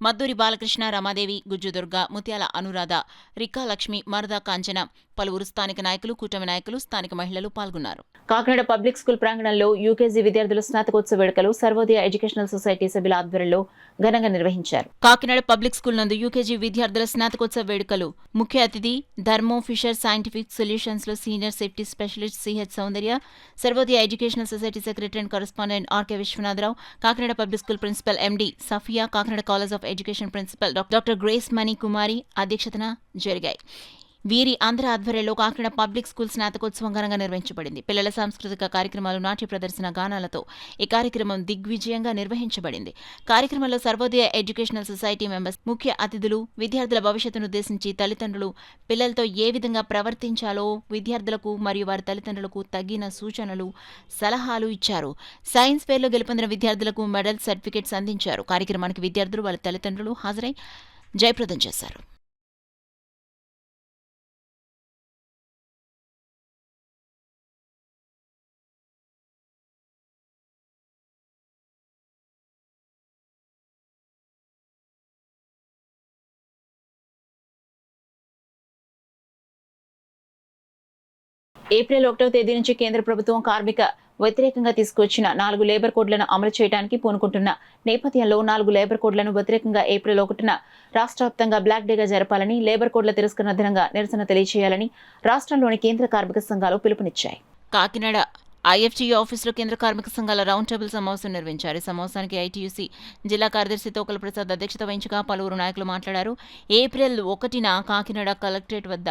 మద్దూరి బాలకృష్ణ, రమాదేవి, గుజ్జుదుర్గ, ముత్యాల అనురాధ, రిక్కా లక్ష్మి, మరదా కాంచన, పలువురు స్థానిక నాయకులు, కూటమి నాయకులు, స్థానిక మహిళలు పాల్గొన్నారు. కాకినాడ పబ్లిక్ స్కూల్ ప్రాంగణంలో యూకేజీ విద్యార్థుల స్నాతకోత్సవ వేడుకలు సర్వోదయ ఎడ్యుకేషనల్ సొసైటీ సభ్యుల ఆధ్వర్యంలో ఘనంగా నిర్వహించారు. కాకినాడ పబ్లిక్ స్కూల్ నందు యూకేజీ విద్యార్థుల స్నాతకోత్సవ వేడుకలు ముఖ్య అతిథి థర్మో ఫిషర్ సైంటిఫిక్ సొల్యూషన్స్ లో senior safety specialist CH Soundarya, Sarvodaya educational society secretary and correspondent RK Viswanatha Rao, Kakinada public school principal MD Safia, Kakinada college of education principal doctor Grace Mani Kumari అధ్యక్షతన జరిగాయి. వీరి అందరి ఆధ్వర్యంలో కాకినాడ పబ్లిక్ స్కూల్ స్నాతకోత్సవం ఘనంగా నిర్వహించబడింది. పిల్లల సాంస్కృతిక కార్యక్రమాలు, నాట్య ప్రదర్శన, గానాలతో ఈ కార్యక్రమం దిగ్విజయంగా నిర్వహించబడింది. కార్యక్రమంలో సర్వోదయ ఎడ్యుకేషనల్ సొసైటీ మెంబర్స్, ముఖ్య అతిథులు, విద్యార్థుల భవిష్యత్తును ఉద్దేశించి తల్లిదండ్రులు పిల్లలతో ఏ విధంగా ప్రవర్తించాలో విద్యార్థులకు మరియు వారి తల్లిదండ్రులకు తగిన సూచనలు, సలహాలు ఇచ్చారు. సైన్స్ ఫెయిర్లో గెలుపొందిన విద్యార్థులకు మెడల్, సర్టిఫికెట్స్ అందించారు. కార్యక్రమానికి విద్యార్థులు, వాళ్ళ తల్లిదండ్రులు హాజరై జయప్రదం చేశారు. ఏప్రిల్ 1వ తేదీ నుంచి కేంద్ర ప్రభుత్వం కార్మిక వ్యతిరేకంగా తీసుకొచ్చిన 4 లేబర్ కోడ్లను అమలు చేయడానికి పూనుకుంటున్న నేపథ్యంలో 4 లేబర్ కోడ్లను వ్యతిరేకంగా ఏప్రిల్ 1న రాష్ట్ర వ్యాప్తంగా బ్లాక్ డేగా జరపాలని, లేబర్ కోడ్ల తిరస్కరణ దినంగా నిరసన తెలియజేయాలని రాష్ట్రంలోని కేంద్ర కార్మిక సంఘాలు పిలుపునిచ్చాయి. కాకినాడ ఐఎఫ్టీయూ ఆఫీసులో కేంద్ర కార్మిక సంఘాల రౌండ్ టేబుల్ సమావేశం నిర్వహించారు. ఈ సమావేశానికి ఐటీయూసీ జిల్లా కార్యదర్శి తోకల ప్రసాద్ అధ్యక్షత వహించగా పలువురు నాయకులు మాట్లాడారు. ఏప్రిల్ 1న కాకినాడ కలెక్టరేట్ వద్ద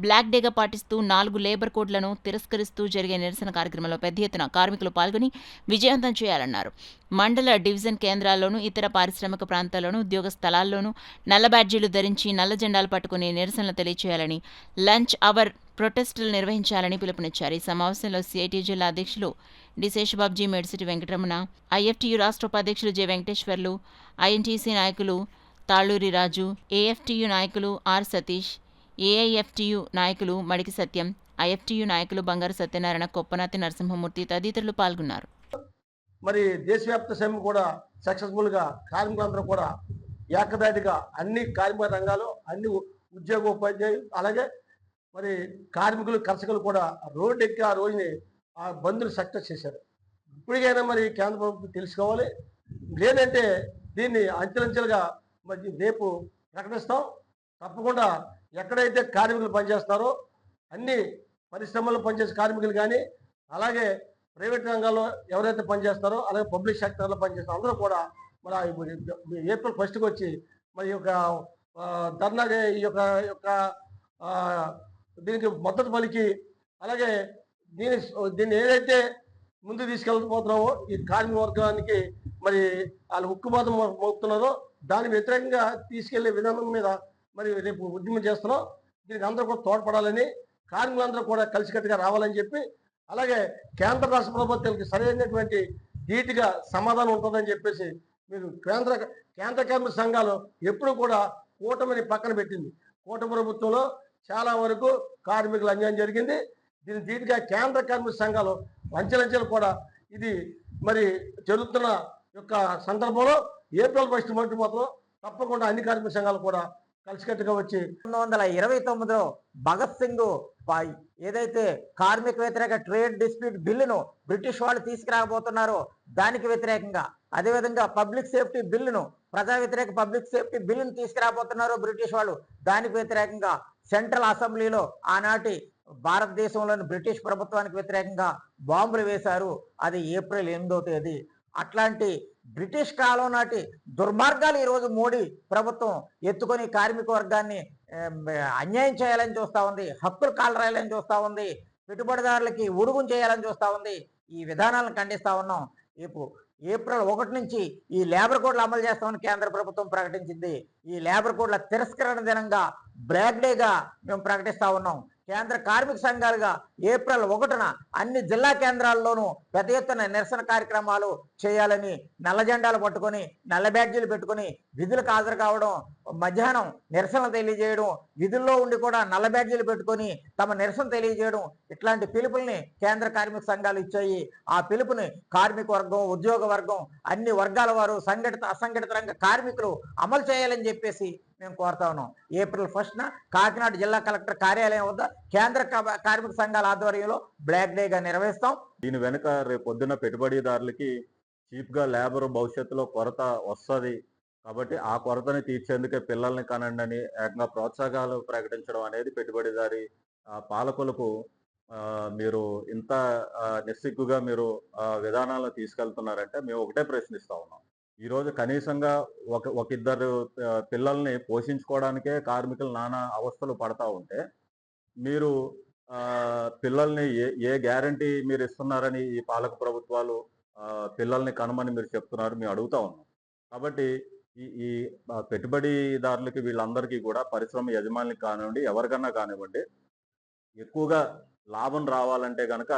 బ్లాక్ డేగా పాటిస్తూ 4 లేబర్ కోడ్లను తిరస్కరిస్తూ జరిగే నిరసన కార్యక్రమంలో పెద్ద ఎత్తున కార్మికులు పాల్గొని విజయవంతం చేయాలన్నారు. మండల డివిజన్ కేంద్రాల్లోనూ, ఇతర పారిశ్రామిక ప్రాంతాల్లోనూ, ఉద్యోగ స్థలాల్లోనూ నల్ల బ్యాడ్జీలు ధరించి నల్ల జెండాలు పట్టుకుని నిరసనలు తెలియచేయాలని, లంచ్ అవర్ ప్రొటెస్టులు నిర్వహించాలని పిలుపునిచ్చారు. ఈ సమావేశంలో సిఐటి జిల్లా అధ్యక్షులు డి శేషబాబ్జీ, మేడిసిటి వెంకటరమణ, ఐఎఫ్టీయూ రాష్ట్ర ఉపాధ్యక్షులు జె వెంకటేశ్వర్లు, ఐఎన్టీసీ నాయకులు తాళ్లూరి రాజు, ఏఎఫ్టీయూ నాయకులు ఆర్ సతీష్, ఏఐఎఫ్టీయూ నాయకులు మడికి సత్యం, ఐఎఫ్టీయూ నాయకులు బంగారు సత్యనారాయణ, కొప్పనాతి నరసింహమూర్తి తదితరులు పాల్గొన్నారు. మరి దేశవ్యాప్త సమ్మె కూడా సక్సెస్ఫుల్గా కార్మికులందరూ కూడా ఏకదాటిగా అన్ని కార్మిక రంగాలు, అన్ని ఉద్యోగ ఉపాధ్యాయులు, అలాగే మరి కార్మికులు, కర్షకులు కూడా రోడ్డు ఎక్కి ఆ రోజుని ఆ బంద్ని సక్సెస్ చేశారు. ఇప్పటికైనా మరి కేంద్ర ప్రభుత్వం తెలుసుకోవాలి. లేదంటే దీన్ని అంచెలంచెలుగా మరి రేపు ప్రకటిస్తాం. తప్పకుండా ఎక్కడైతే కార్మికులు పనిచేస్తారో అన్ని పరిశ్రమల్లో పనిచేసే కార్మికులు కానీ, అలాగే ప్రైవేట్ రంగాల్లో ఎవరైతే పనిచేస్తారో, అలాగే పబ్లిక్ సెక్టర్లో పనిచేస్తారో అందరూ కూడా మరి ఏప్రిల్ 1కి వచ్చి మరి యొక్క ధర్నా ఈ యొక్క దీనికి మద్దతు పలికి, అలాగే దీన్ని ఏదైతే ముందు తీసుకెళ్ళిపోతున్నామో ఈ కార్మిక వర్గానికి మరి వాళ్ళు ఉక్కుపాతం మోపుతున్నారో దానికి వ్యతిరేకంగా తీసుకెళ్లే విధానం మీద మరి రేపు ఉద్యమం చేస్తున్నాం. దీనికి అందరూ కూడా తోడ్పడాలని, కార్మికులందరూ కూడా కలిసికట్టుగా రావాలని చెప్పి, అలాగే కేంద్ర రాష్ట్ర ప్రభుత్వాలకి సరైనటువంటి ధీటుగా సమాధానం ఉంటుందని చెప్పేసి మీరు కేంద్ర కార్మిక సంఘాలు ఎప్పుడు కూడా కూటమిని పక్కన పెట్టింది. కూటమి ప్రభుత్వంలో చాలా వరకు కార్మికులు అన్యాయం జరిగింది. దీని ధీటుగా కేంద్ర కార్మిక సంఘాలు అంచెలంచెలు కూడా ఇది మరి జరుగుతున్న యొక్క సందర్భంలో ఏప్రిల్ 1 మాత్రం తప్పకుండా అన్ని కార్మిక సంఘాలు కూడా కలిసికట్టుగా వచ్చి 1929లో భగత్ సింగ్ ఏదైతే కార్మిక వ్యతిరేక ట్రేడ్ డిస్ప్యూట్ బిల్లును బ్రిటిష్ వాళ్ళు తీసుకురాబోతున్నారో దానికి వ్యతిరేకంగా, అదేవిధంగా పబ్లిక్ సేఫ్టీ బిల్లును, ప్రజా వ్యతిరేక పబ్లిక్ సేఫ్టీ బిల్లును తీసుకురాబోతున్నారో బ్రిటిష్ వాళ్ళు, దానికి వ్యతిరేకంగా సెంట్రల్ అసెంబ్లీలో ఆనాటి భారతదేశంలోని బ్రిటిష్ ప్రభుత్వానికి వ్యతిరేకంగా బాంబులు వేశారు. అది ఏప్రిల్ 8వ తేదీ. అట్లాంటి బ్రిటిష్ కాలం నాటి దుర్మార్గాలు ఈరోజు మోడీ ప్రభుత్వం ఎత్తుకొని కార్మిక వర్గాన్ని అన్యాయం చేయాలని చూస్తూ ఉంది, హక్కులు కాలరాయాలని చూస్తూ ఉంది, పెట్టుబడిదారులకి ఉడుగుం చేయాలని చూస్తూ ఉంది. ఈ విధానాలను ఖండిస్తూ ఉన్నాం. ఏప్రిల్ 1 నుంచి ఈ లేబర్ కోడ్లు అమలు చేస్తామని కేంద్ర ప్రభుత్వం ప్రకటించింది. ఈ లేబర్ కోడ్ల తిరస్కరణ దినంగా బ్లాక్ డేగా మేము ప్రకటిస్తూ ఉన్నాం. కేంద్ర కార్మిక సంఘాలుగా ఏప్రిల్ 1న అన్ని జిల్లా కేంద్రాల్లోనూ పెద్ద ఎత్తున నిరసన కార్యక్రమాలు చేయాలని నల్ల జెండాలు పట్టుకొని నల్ల బ్యాడ్జీలు పెట్టుకొని విధులకు హాజరు కావడం, మధ్యాహ్నం నిరసన తెలియజేయడం, విధుల్లో ఉండి కూడా నల్ల బ్యాడ్జీలు పెట్టుకొని తమ నిరసన తెలియజేయడం, ఇట్లాంటి పిలుపుల్ని కేంద్ర కార్మిక సంఘాలు ఇచ్చాయి. ఆ పిలుపుని కార్మిక వర్గం, ఉద్యోగ వర్గం, అన్ని వర్గాల వారు, సంఘటిత అసంఘటిత రంగ కార్మికులు అమలు చేయాలని చెప్పేసి మేము కోరుతా ఉన్నాం. ఏప్రిల్ 1న కాకినాడ జిల్లా కలెక్టర్ కార్యాలయం వద్ద కేంద్ర కార్మిక సంఘాల ఆధ్వర్యంలో బ్లాక్ డేగా నిర్వహిస్తాం. దీని వెనుక రేపు పొద్దున్న పెట్టుబడిదారులకి చీప్గా లేబర్ భవిష్యత్తులో కొరత వస్తుంది కాబట్టి ఆ కొరతని తీర్చేందుకే పిల్లల్ని కనండి అని ఏకంగా ప్రోత్సాహాలు ప్రకటించడం అనేది పెట్టుబడిదారి పాలకులకు మీరు ఇంత నిస్సిగ్గుగా మీరు విధానాలను తీసుకెళ్తున్నారంటే మేము ఒకటే ప్రశ్నిస్తా ఉన్నాం. ఈరోజు కనీసంగా ఒక ఇద్దరు పిల్లల్ని పోషించుకోవడానికే కార్మికులు నానా అవస్థలు పడతా ఉంటే మీరు పిల్లల్ని ఏ గ్యారంటీ మీరు ఇస్తున్నారని ఈ పాలక ప్రభుత్వాలు పిల్లల్ని కనమని మీరు చెప్తున్నారు, మేము అడుగుతా ఉన్నాం. కాబట్టి ఈ పెట్టుబడిదారులకి వీళ్ళందరికీ కూడా పరిశ్రమ యజమానులకి కానివ్వండి, ఎవరికన్నా కానివ్వండి, ఎక్కువగా లాభం రావాలంటే కనుక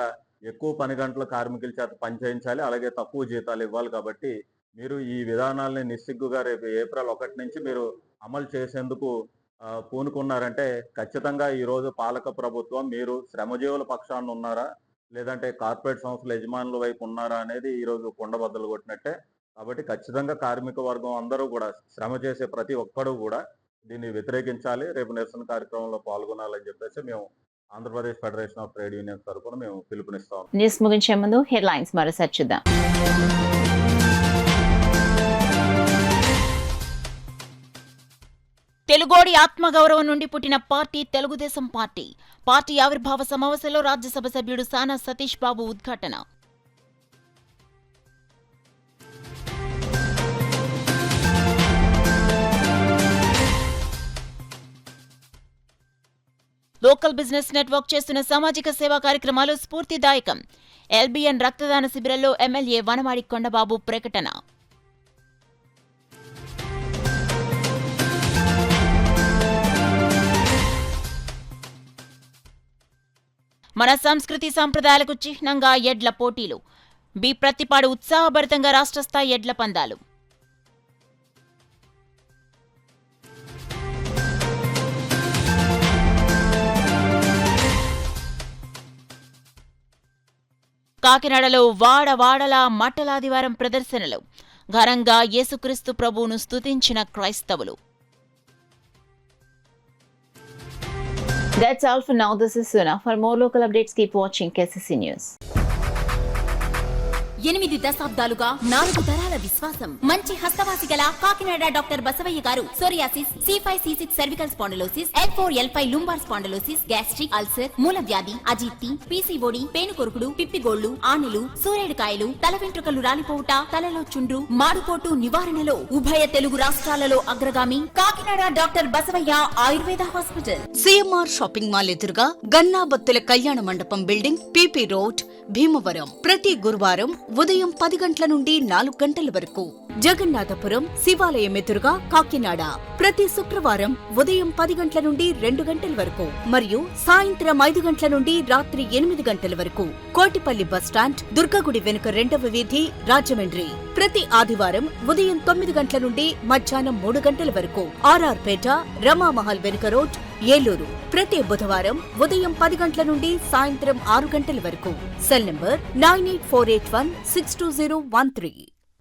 ఎక్కువ పని గంటల కార్మికుల చేత పనిచేయించాలి, అలాగే తక్కువ జీతాలు ఇవ్వాలి. కాబట్టి మీరు ఈ విధానాలని నిస్సిగ్గుగా రేపు ఏప్రిల్ 1 నుంచి మీరు అమలు చేసేందుకు పూనుకున్నారంటే ఖచ్చితంగా ఈరోజు పాలక ప్రభుత్వం మీరు శ్రమజీవుల పక్షాన ఉన్నారా లేదంటే కార్పొరేట్ సంస్థల యజమానుల వైపు ఉన్నారా అనేది ఈరోజు కుండబద్దలు కొట్టినట్టే. కాబట్టి ఖచ్చితంగా కార్మిక వర్గం అందరూ కూడా శ్రమ చేసే ప్రతి ఒక్కరూ కూడా దీన్ని వ్యతిరేకించాలి, రేపు నిరసన కార్యక్రమంలో పాల్గొనాలని చెప్పేసి మేము Andhra Pradesh federation of trade unions తరఫున మేము పిలుపునిస్తాం. న్యూస్ ముగించే ముందు హెడ్లైన్స్ మరోసారి చూద్దాం. తెలుగోడి ఆత్మగౌరవం నుండి పుట్టిన పార్టీ తెలుగుదేశం పార్టీ. పార్టీ ఆవిర్భావ సమావేశంలో రాజ్యసభ సభ్యుడు సానా Satish Babu ఉద్ఘాటన. Local business network చేస్తున్న సామాజిక సేవా కార్యక్రమాలు స్ఫూర్తిదాయకం. ఎల్బిఎన్ రక్తదాన శిబిరంలో ఎమ్మెల్యే వనమాడి కొండబాబు ప్రకటన. మన సంస్కృతి సంప్రదాయాలకు చిహ్నంగా ఎడ్ల పోటీలు. బి ప్రతిపాడు ఉత్సాహభరితంగా రాష్ట్ర స్థాయి ఎడ్ల పందాలు. కాకినాడలో వాడవాడలా మట్టలాదివారం ప్రదర్శనలు. ఘనంగా యేసుక్రీస్తు ప్రభువును స్తుతించిన క్రైస్తవులు. That's all for now. This is Suna. For more local updates, keep watching KCC News. 8 దశాబ్దాలుగా 4 తరాల విశ్వాసం. మంచి హస్తవాసి గల కాకినాడ డాక్టర్ బసవయ్య గారు psoriasis, C5C6 cervical spondylosis, L4L5 lumbar spondylosis, gastric ulcer, మూలవ్యాధి, అజీర్తి, PCOD, పేనుకొరుకుడు, పిప్పిగోళ్లు, ఆనెలు, సూరేడుకాయలు, తల వెంట్రుకలు రాలిపోవుట, తలలో చుండ్రు, మాడుకోటు నివారణలో ఉభయ తెలుగు రాష్ట్రాలలో అగ్రగామి Kakinada doctor Basavayya Ayurveda hospital. CMR shopping mall ఎదురుగా గన్నాబత్తుల కళ్యాణ మండపం బిల్డింగ్, PP రోడ్, భీమవరం. ప్రతి గురువారం ఉదయం 10 గంటల నుండి 4 గంటల వరకు. జగన్నాథపురం శివాలయం ఎదురుగా కాకినాడ ప్రతి శుక్రవారం ఉదయం 10 గంటల నుండి 2 గంటల వరకు మరియు సాయంత్రం 5 గంటల నుండి రాత్రి 8 గంటల వరకు. కోటిపల్లి బస్టాండ్, దుర్గగుడి వెనుక 2వ వీధి, రాజమండ్రి ప్రతి ఆదివారం ఉదయం 9 గంటల నుండి మధ్యాహ్నం 3 గంటల వరకు. RR పేట, రమామహల్ వెనుక రోడ్, ఏలూరు ప్రతి బుధవారం ఉదయం 10 గంటల నుండి సాయంత్రం 6 గంటల వరకు. Cell number 9848162013.